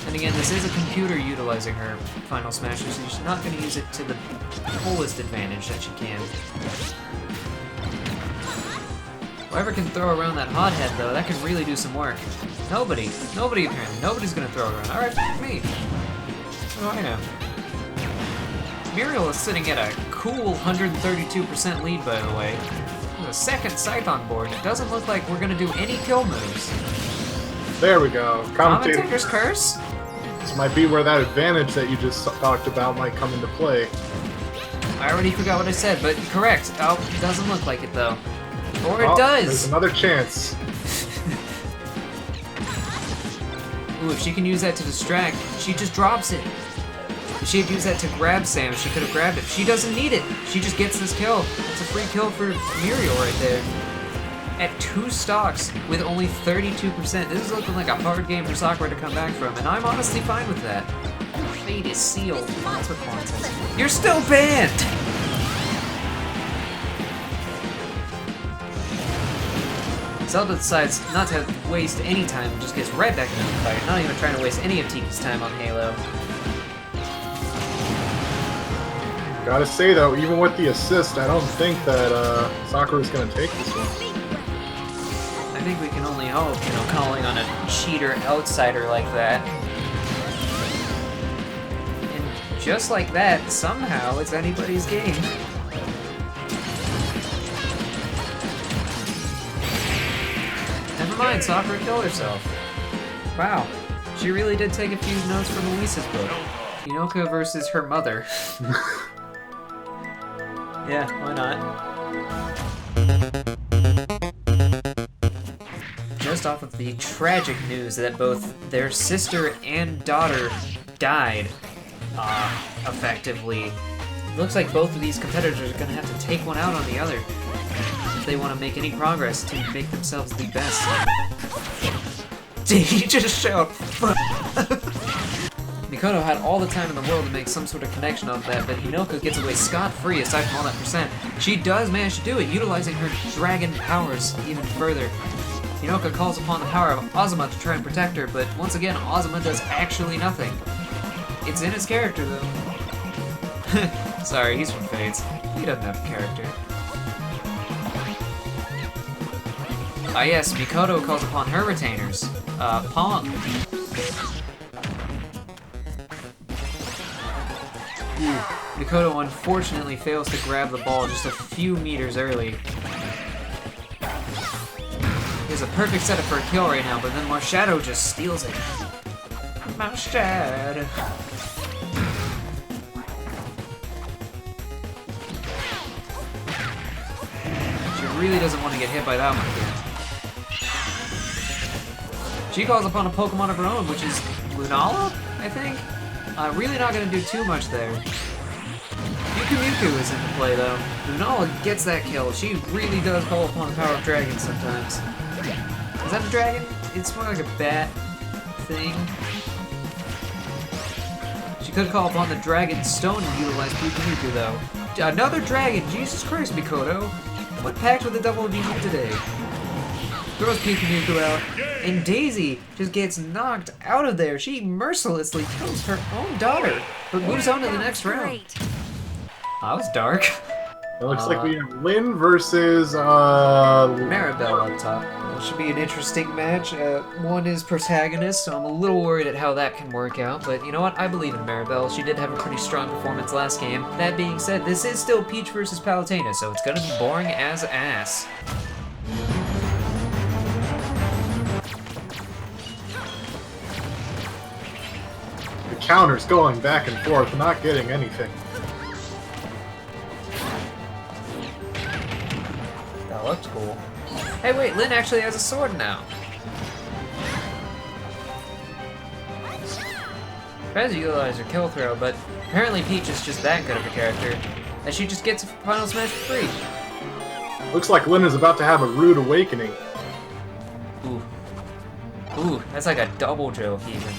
Speaker 2: And again, this is a computer utilizing her Final Smashes, so she's not going to use it to the fullest advantage that she can. Whoever can throw around that hothead, though, that could really do some work. Nobody apparently. Nobody's going to throw it around. Alright, me. What do I know? Muriel is sitting at a cool 132% lead, by the way. There's a second Scythe on board. It doesn't look like we're going to do any kill moves.
Speaker 1: There we go.
Speaker 2: Commentator's Curse?
Speaker 1: This might be where that advantage that you just talked about might come into play.
Speaker 2: I already forgot what I said, but correct. Oh, it doesn't look like it, though. Or it
Speaker 1: There's
Speaker 2: does!
Speaker 1: another chance.
Speaker 2: Ooh, if she can use that to distract, she just drops it. If she had used that to grab Sam, she could have grabbed it. She doesn't need it. She just gets this kill. It's a free kill for Muriel right there. At 2 stocks with only 32%. This is looking like a hard game for Sakura to come back from, and I'm honestly fine with that. Fate is sealed. That's what Quan says. You're still banned! Zelda decides not to waste any time and just gets right back into the fight, not even trying to waste any of Tiki's time on Halo.
Speaker 1: Gotta say though, even with the assist, I don't think that Sakura's gonna take this one.
Speaker 2: I think we can only hope, you know, calling on a cheater outsider like that. And just like that, somehow it's anybody's game. Never mind, Sakura killed herself. Wow, she really did take a few notes from Luisa's book. Hinoka versus her mother. Yeah, why not? Just off of the tragic news that both their sister and daughter died, effectively, looks like both of these competitors are gonna have to take one out on the other if they want to make any progress to make themselves the best. Did he just shout, fuck? Mikoto had all the time in the world to make some sort of connection on that, but Hinoka gets away scot-free aside from all that percent. She does manage to do it, utilizing her dragon powers even further. Hinoka calls upon the power of Ozma to try and protect her, but once again, Ozma does actually nothing. It's in his character, though. Sorry, he's from Fates. He doesn't have a character. Ah yes, Mikoto calls upon her retainers. Pong. Mikoto unfortunately fails to grab the ball just a few meters early. He has a perfect setup for a kill right now, but then Marshadow just steals it. Marshadow. She really doesn't want to get hit by that one again. She calls upon a Pokemon of her own, which is Lunala, I think? Really not going to do too much there. Mew is into play, though. Lunala gets that kill. She really does call upon the power of dragons sometimes. Is that a dragon? It's more like a bat thing. She could call upon the Dragon Stone and utilize Mew though. Another dragon! Jesus Christ, Mikoto! What packed with the double DP today? Throws Mew out, and Daisy just gets knocked out of there. She mercilessly kills her own daughter, but moves on to the next round. That was dark.
Speaker 1: It looks like we have Lyn versus
Speaker 2: Maribel up top. It should be an interesting match. One is protagonist, so I'm a little worried at how that can work out. But you know what? I believe in Maribel. She did have a pretty strong performance last game. That being said, this is still Peach versus Palutena, so it's gonna be boring as ass.
Speaker 1: The counters going back and forth, not getting anything.
Speaker 2: That looked cool. Hey wait, Lyn actually has a sword now. Tries to utilize her kill throw, but apparently Peach is just that good of a character that she just gets a final smash for free.
Speaker 1: Looks like Lyn is about to have a rude awakening.
Speaker 2: Ooh. Ooh, that's like a double joke even.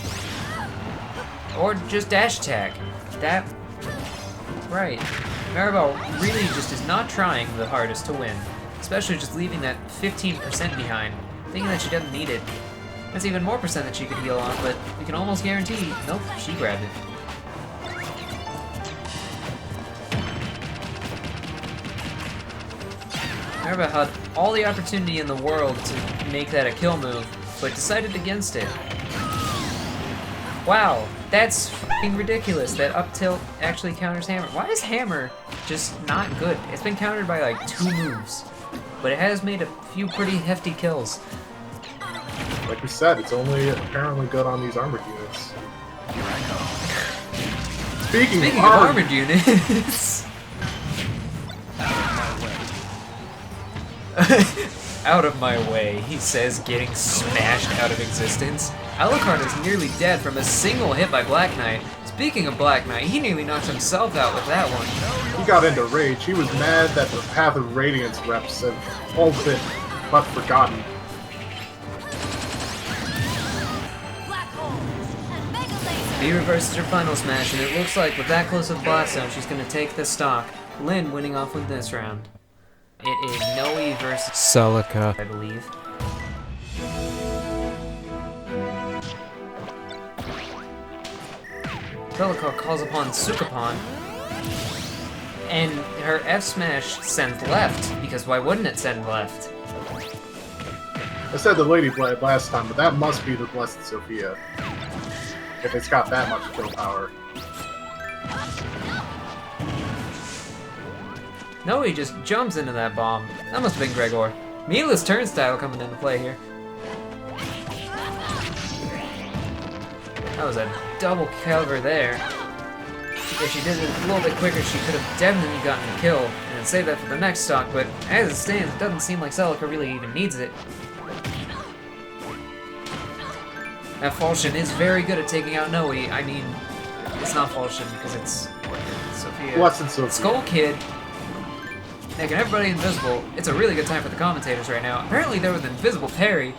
Speaker 2: Or just dash attack. That... Right. Maribel really just is not trying the hardest to win, especially just leaving that 15% behind, thinking that she doesn't need it. That's even more percent that she could heal on, but we can almost guarantee, nope, she grabbed it. Maribel had all the opportunity in the world to make that a kill move, but decided against it. Wow, that's f***ing ridiculous that up tilt actually counters hammer. Why is hammer just not good? It's been countered by like 2 moves, but it has made a few pretty hefty kills.
Speaker 1: Like we said, it's only apparently good on these armored units. Speaking of
Speaker 2: armored units... Out of my way, he says, getting smashed out of existence. Alucard is nearly dead from a single hit by Black Knight. Speaking of Black Knight, he nearly knocked himself out with that one.
Speaker 1: He got into rage. He was mad that the Path of Radiance reps have all been but forgotten.
Speaker 2: B reverses her final smash, and it looks like with that close to the blast zone, she's going to take the stock. Lyn winning off with this round. It is Noe versus Celica, I believe. Celica calls upon Sukapon, and her F smash sends left, because why wouldn't it send left?
Speaker 1: I said the Lady Blade last time, but that must be the Blessed Sophia. If it's got that much kill power.
Speaker 2: No, he just jumps into that bomb. That must have been Gregor. Mila's turnstile coming into play here. That was a double cover there. If she did it a little bit quicker, she could have definitely gotten a kill, and then save that for the next stock, but as it stands, it doesn't seem like Celica really even needs it. That Falchion is very good at taking out Noe. I mean, it's not Falchion because it's Sophia.
Speaker 1: Blessed Sophia.
Speaker 2: Skull Kid, making everybody invisible. It's a really good time for the commentators right now. Apparently there was an invisible parry.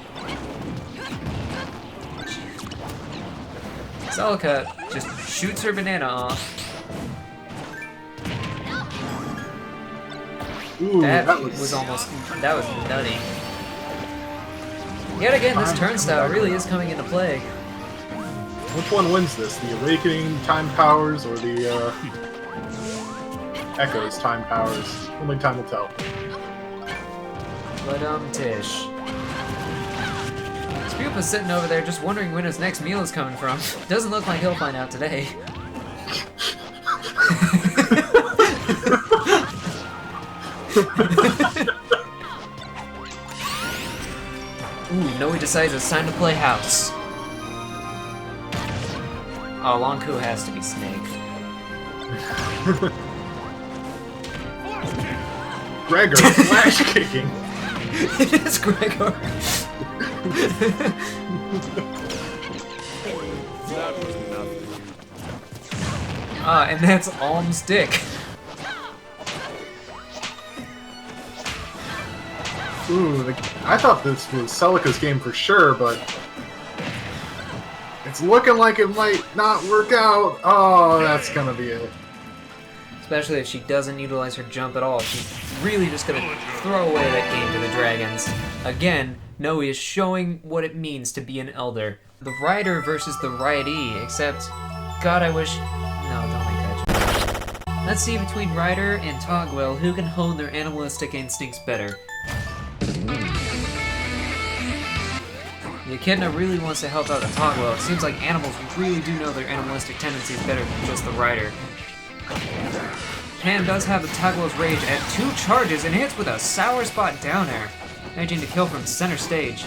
Speaker 2: Celica just shoots her banana off.
Speaker 1: Ooh,
Speaker 2: that was nutty. Yet again, this turnstile really is coming into play.
Speaker 1: Which one wins this? The Awakening time powers or the Echo's time powers? Only time will tell.
Speaker 2: But Tish. Spupa's sitting over there just wondering when his next meal is coming from. Doesn't look like he'll find out today. Ooh, Noe decides it's time to play house. Oh, Longku has to be Snake.
Speaker 1: Gregor, flash kicking.
Speaker 2: It is Gregor.
Speaker 4: That was nothing.
Speaker 2: And that's Alm's dick.
Speaker 1: Ooh, I thought this was Celica's game for sure, but it's looking like it might not work out. Oh, that's gonna be it.
Speaker 2: Especially if she doesn't utilize her jump at all. She's really just gonna throw away that game to the dragons. Again, Noe is showing what it means to be an elder. The rider versus the riotee, except, God, I wish... No, don't make that joke. Let's see between Ryder and Togwell who can hone their animalistic instincts better. The Echidna really wants to help out the Togwell. It seems like animals really do know their animalistic tendencies better than just the rider. Pam does have the Togwell's rage at 2 charges and hits with a sour spot down air, managing to kill from center stage.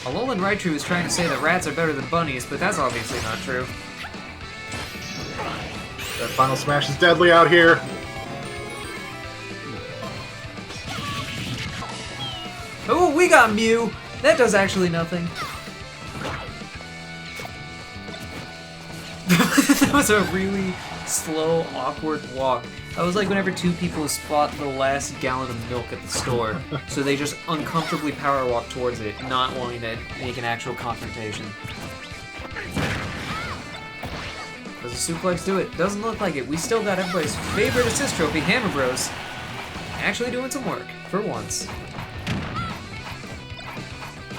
Speaker 2: Alolan Raichu is trying to say that rats are better than bunnies, but that's obviously not true.
Speaker 1: That final smash is deadly out here.
Speaker 2: Oh, we got Mew! That does actually nothing. That was a really slow, awkward walk. That was like whenever 2 people spot the last gallon of milk at the store, so they just uncomfortably power walk towards it, not wanting to make an actual confrontation. Because Suplex do it. Doesn't look like it. We still got everybody's favorite assist trophy, Hammer Bros, actually doing some work, for once.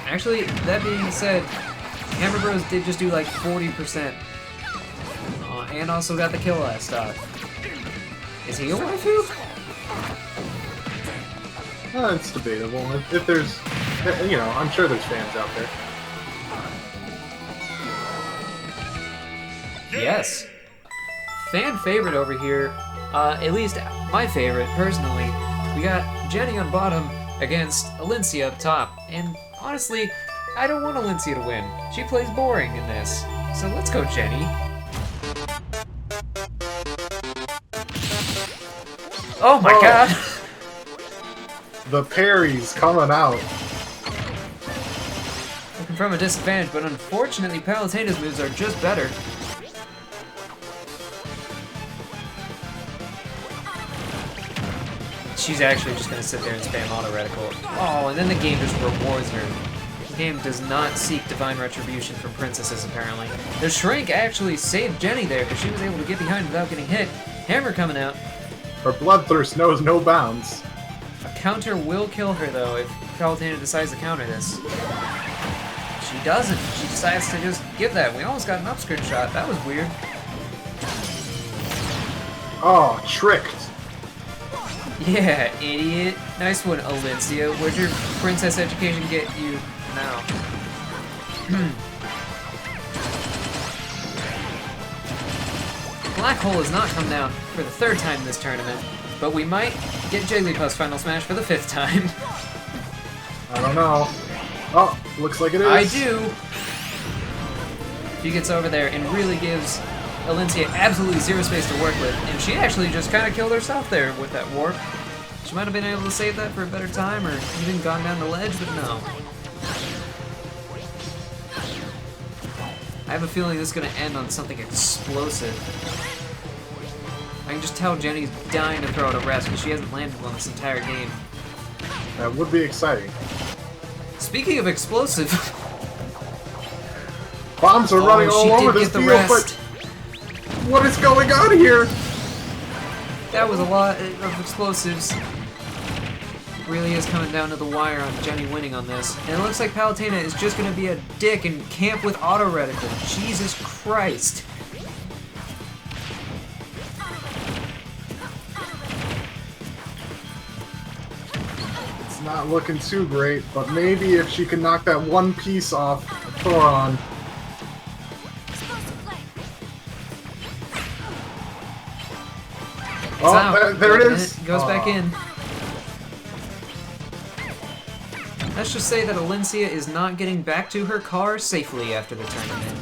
Speaker 2: Actually, that being said, Hammer Bros did just do like 40%. And also got the kill last stock. Is he a waifu?
Speaker 1: It's debatable. If there's, you know, I'm sure there's fans out there.
Speaker 2: Yes. Fan favorite over here, at least my favorite, personally. We got Jenny on bottom against Alincia up top. And honestly, I don't want Alincia to win. She plays boring in this. So let's go, Jenny. Oh my god!
Speaker 1: The parry's coming out.
Speaker 2: Looking from a disadvantage, but unfortunately Palutena's moves are just better. She's actually just gonna sit there and spam auto reticle. Oh, and then the game just rewards her. The game does not seek divine retribution from princesses, apparently. The Shrink actually saved Jenny there, because she was able to get behind without getting hit. Hammer coming out.
Speaker 1: Her bloodthirst knows no bounds.
Speaker 2: A counter will kill her, though, if Palutena decides to counter this. She doesn't. She decides to just give that. We almost got an upskirt shot. That was weird.
Speaker 1: Oh, tricked.
Speaker 2: Yeah, idiot. Nice one, Alincia. Where'd your princess education get you now? Black Hole has not come down for the 3rd time this tournament, but we might get Jigglypuff's Final Smash for the 5th time.
Speaker 1: I don't know. Oh, looks like it is.
Speaker 2: I do! She gets over there and really gives Alincia absolutely zero space to work with, and she actually just kind of killed herself there with that warp. She might have been able to save that for a better time, or even gone down the ledge, but no. I have a feeling this is going to end on something explosive. I can just tell Jenny's dying to throw out a rest because she hasn't landed one this entire game.
Speaker 1: That would be exciting.
Speaker 2: Speaking of explosive...
Speaker 1: Bombs are running all over this field, but what is going on here?
Speaker 2: That was a lot of explosives. Really is coming down to the wire on Jenny winning on this. And it looks like Palutena is just going to be a dick and camp with auto reticle. Jesus Christ.
Speaker 1: It's not looking too great, but maybe if she can knock that one piece off Thoron. Oh, there it is.
Speaker 2: It goes back in. Let's just say that Alincia is not getting back to her car safely after the tournament.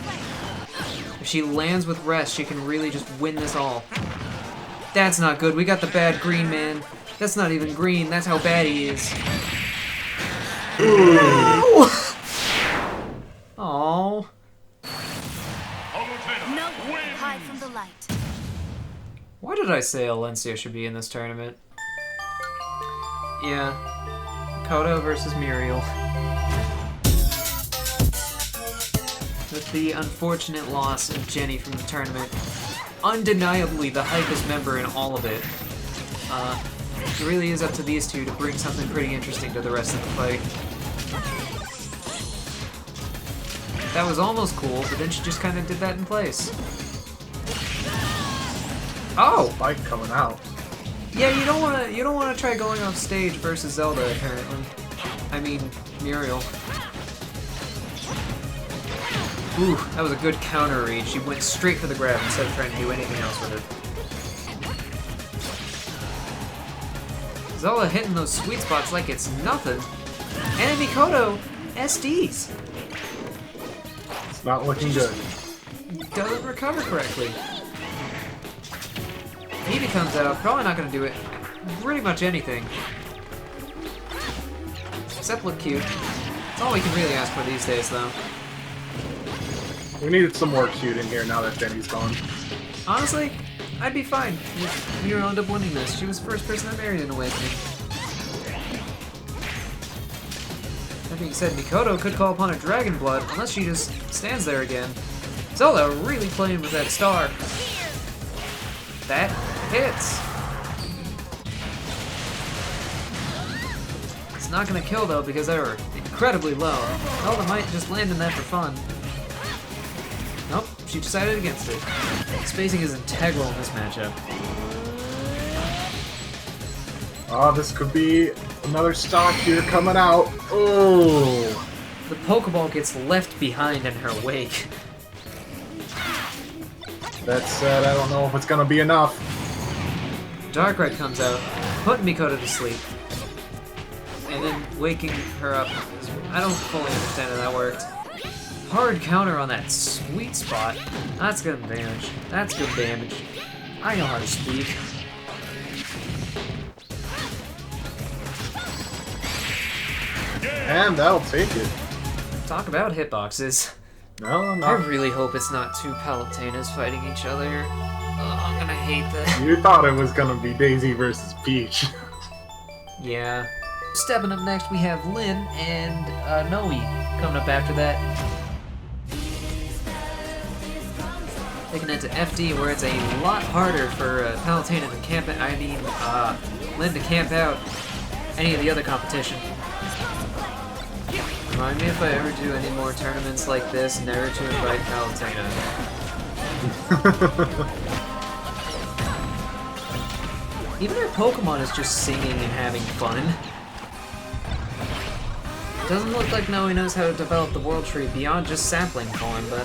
Speaker 2: If she lands with rest, she can really just win this all. That's not good. We got the bad green man. That's not even green. That's how bad he is. Aww.
Speaker 3: No one hide from the light.
Speaker 2: Why did I say Alincia should be in this tournament? Yeah. Kodo versus Muriel. With the unfortunate loss of Jenny from the tournament. Undeniably the hypest member in all of it. It really is up to these two to bring something pretty interesting to the rest of the fight. That was almost cool, but then she just kind of did that in place. Oh!
Speaker 1: Spike coming out.
Speaker 2: Yeah, you don't wanna try going off stage versus Zelda, apparently. I mean, Muriel. Ooh, that was a good counter read. She went straight for the grab instead of trying to do anything else with it. Zelda hitting those sweet spots like it's nothing. Enemy Kodo, SDs.
Speaker 1: It's not looking good.
Speaker 2: Doesn't recover correctly. Eevee comes out, probably not going to do it pretty much anything. Except look cute. That's all we can really ask for these days, though.
Speaker 1: We needed some more cute in here now that Jenny's gone.
Speaker 2: Honestly, I'd be fine if Muriel ended up winning this. She was the first person I married in Awakening. That being said, Mikoto could call upon a Dragon Blood, unless she just stands there again. Zelda really playing with that star. That hits. It's not gonna kill though because they were incredibly low. Zelda might just land in that for fun. Nope, she decided against it. Spacing is integral in this matchup.
Speaker 1: Oh, this could be another stock here coming out. Oh!
Speaker 2: The Pokeball gets left behind in her wake.
Speaker 1: That said, I don't know if it's gonna be enough.
Speaker 2: Darkrai comes out, putting Mikoto to sleep, and then waking her up. I don't fully understand how that worked. Hard counter on that sweet spot. That's good damage. That's good damage. I know how to speak.
Speaker 1: And that'll take it.
Speaker 2: Talk about hitboxes.
Speaker 1: No,
Speaker 2: I
Speaker 1: not.
Speaker 2: really hope it's not two Palutenas fighting each other. Oh, I'm gonna hate that.
Speaker 1: You thought it was gonna be Daisy versus Peach.
Speaker 2: Yeah. Stepping up next, we have Lyn and Noe coming up after that. Taking it to FD, where it's a lot harder for Palutena to camp. Lyn to camp out any of the other competition. Remind me if I ever do any more tournaments like this, never to invite Palutena. Even her Pokemon is just singing and having fun. It doesn't look like Noe knows how to develop the World Tree beyond just sapling form, but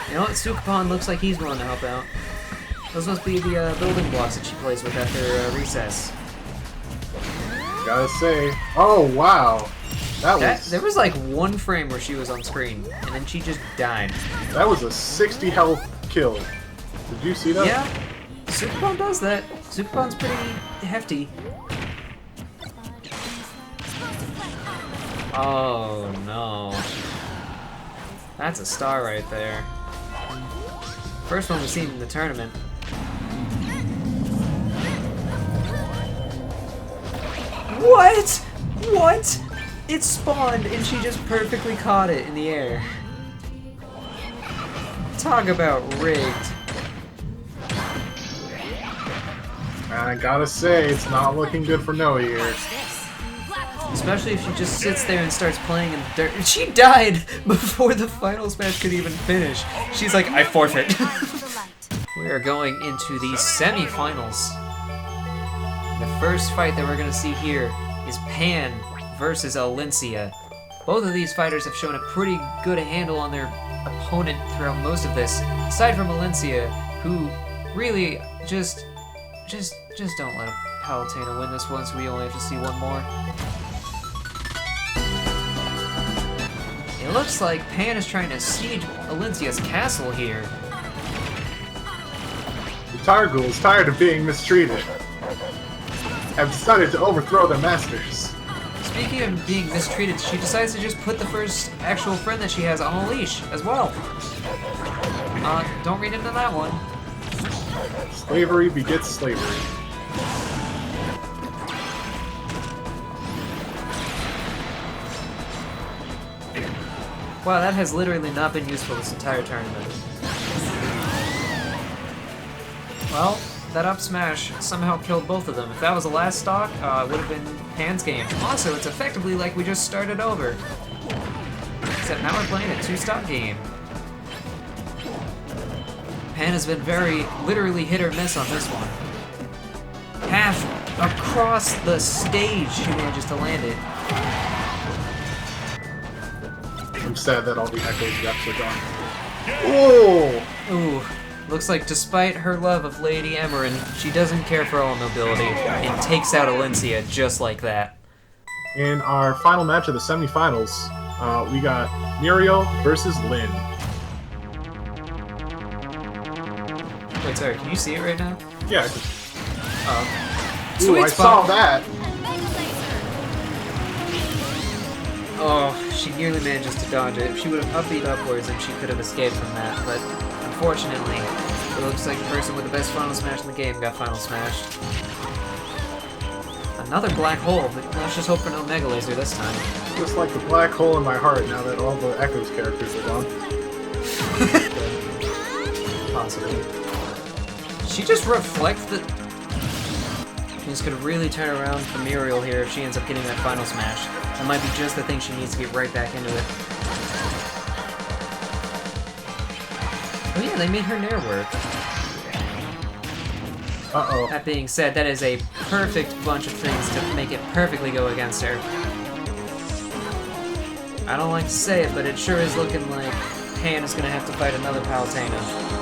Speaker 2: you know what? Sukapon looks like he's willing to help out. Those must be the building blocks that she plays with after recess.
Speaker 1: Gotta say, oh wow.
Speaker 2: There was like one frame where she was on screen, and then she just died.
Speaker 1: That was a 60 health kill. Did you see that?
Speaker 2: Yeah, Sukapon does that. Sukapon's pretty hefty. Oh no. That's a star right there. First one we've seen in the tournament. What? What? It spawned and she just perfectly caught it in the air. Talk about rigged.
Speaker 1: I gotta say, it's not looking good for Noe here.
Speaker 2: Especially if she just sits there and starts playing in the dirt. She died before the finals match could even finish. She's like, I forfeit. We are going into the semi-finals. The first fight that we're going to see here is Pan versus Alencia. Both of these fighters have shown a pretty good handle on their opponent throughout most of this. Aside from Alencia, who really just don't let Palutena win this one, so we only have to see one more. It looks like Pan is trying to siege Alencia's castle here.
Speaker 1: The Targul is tired of being mistreated. Have decided to overthrow their masters.
Speaker 2: Speaking of being mistreated, she decides to just put the first actual friend that she has on a leash as well. Don't read into that one.
Speaker 1: Slavery begets slavery.
Speaker 2: Wow, that has literally not been useful this entire tournament. Well, that up smash somehow killed both of them. If that was the last stock, it would have been Pan's game. Also, it's effectively like we just started over. Except now we're playing a two-stock game. Pan has been very literally hit or miss on this one. Half across the stage she manages to land it.
Speaker 1: I'm sad that all the echoes reps are gone. Oh!
Speaker 2: Ooh. Looks like despite her love of Lady Emerin, she doesn't care for all nobility and takes out Alencia just like that.
Speaker 1: In our final match of the semifinals, we got Muriel versus Lyn.
Speaker 2: Wait, sorry, can you see it right now?
Speaker 1: Yeah. Ooh,
Speaker 2: Sweet
Speaker 1: I
Speaker 2: spot.
Speaker 1: saw that.
Speaker 2: Oh, she nearly manages to dodge it. If she would have upbeat upwards, then she could have escaped from that, but unfortunately, it looks like the person with the best final smash in the game got final smashed. Another black hole, but let's just hope for no Mega Laser this time.
Speaker 1: Just like the black hole in my heart now that all the Echoes characters are gone.
Speaker 2: Possibly. she just reflect the... She's gonna really turn around for Muriel here if she ends up getting that final smash. That might be just the thing she needs to get right back into it. Oh yeah, they made her nair work.
Speaker 1: Uh-oh.
Speaker 2: That being said, that is a perfect bunch of things to make it perfectly go against her. I don't like to say it, but it sure is looking like Pan is gonna have to fight another Palutena.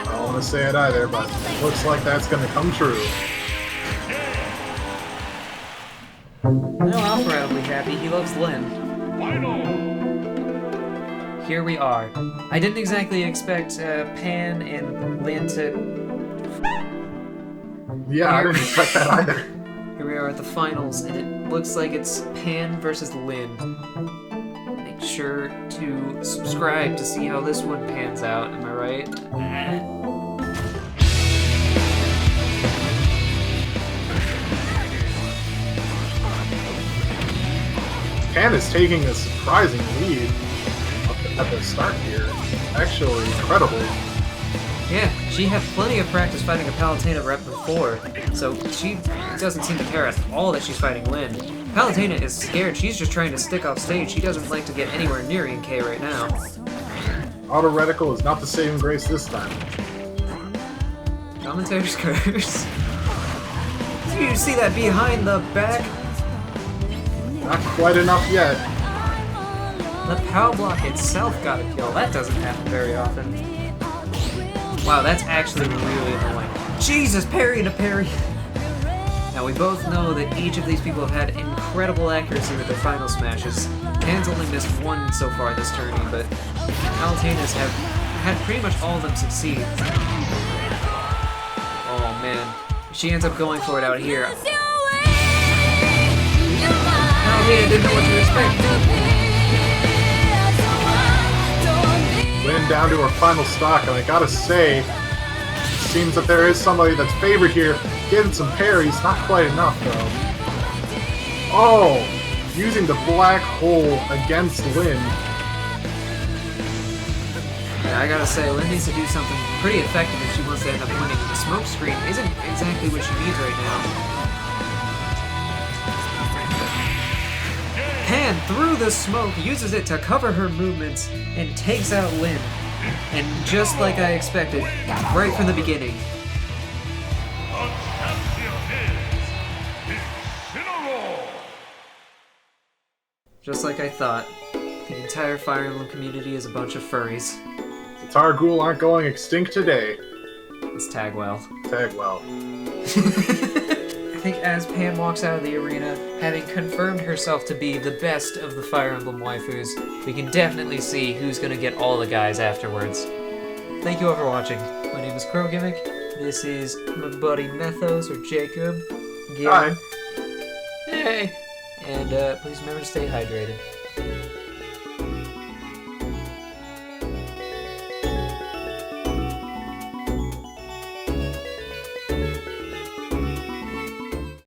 Speaker 1: I don't want to say it either, but looks like that's going to come true.
Speaker 2: No, Alpharad will be happy. He loves Lyn. Here we are. I didn't exactly expect Pan and Lyn to...
Speaker 1: Yeah, I didn't expect that either.
Speaker 2: Here we are at the finals, and it looks like it's Pan versus Lyn. Make sure to subscribe to see how this one pans out, am I right?
Speaker 1: Pan is taking a surprising lead at the start here. Actually, incredible.
Speaker 2: Yeah, she had plenty of practice fighting a Palutena rep before, so she doesn't seem to care at all that she's fighting Lyn. Palutena is scared. She's just trying to stick off stage. She doesn't like to get anywhere near ENK right now.
Speaker 1: Auto reticle is not the saving grace this time.
Speaker 2: Commentator's curse. Do you see that behind the back?
Speaker 1: Not quite enough yet.
Speaker 2: The POW block itself got a kill. That doesn't happen very often. Wow, that's actually really annoying. Jesus, parry to parry! Now, we both know that each of these people have had incredible accuracy with their final smashes. Pan's only missed one so far this tourney, but Palutenas have had pretty much all of them succeed. Oh man, if she ends up going for it out here. Palutena didn't know what to expect.
Speaker 1: Lyn down to her final stock, and I gotta say, seems that there is somebody that's favored here. Getting some parries, not quite enough though. Oh! Using the black hole against Lyn.
Speaker 2: Yeah, I gotta say, Lyn needs to do something pretty effective if she wants to end up winning. The smoke screen isn't exactly what she needs right now. Pan, through the smoke, uses it to cover her movements and takes out Lyn. And just like I expected, right from the beginning. Just like I thought, the entire Fire Emblem community is a bunch of furries.
Speaker 1: The Targul aren't going extinct today.
Speaker 2: It's Tagwell.
Speaker 1: Tagwell.
Speaker 2: I think as Pan walks out of the arena, having confirmed herself to be the best of the Fire Emblem waifus, we can definitely see who's gonna get all the guys afterwards. Thank you all for watching. My name is Crow Gimmick. This is my buddy Methos, or Jacob.
Speaker 1: Hi.
Speaker 2: Hey! And please remember to stay hydrated.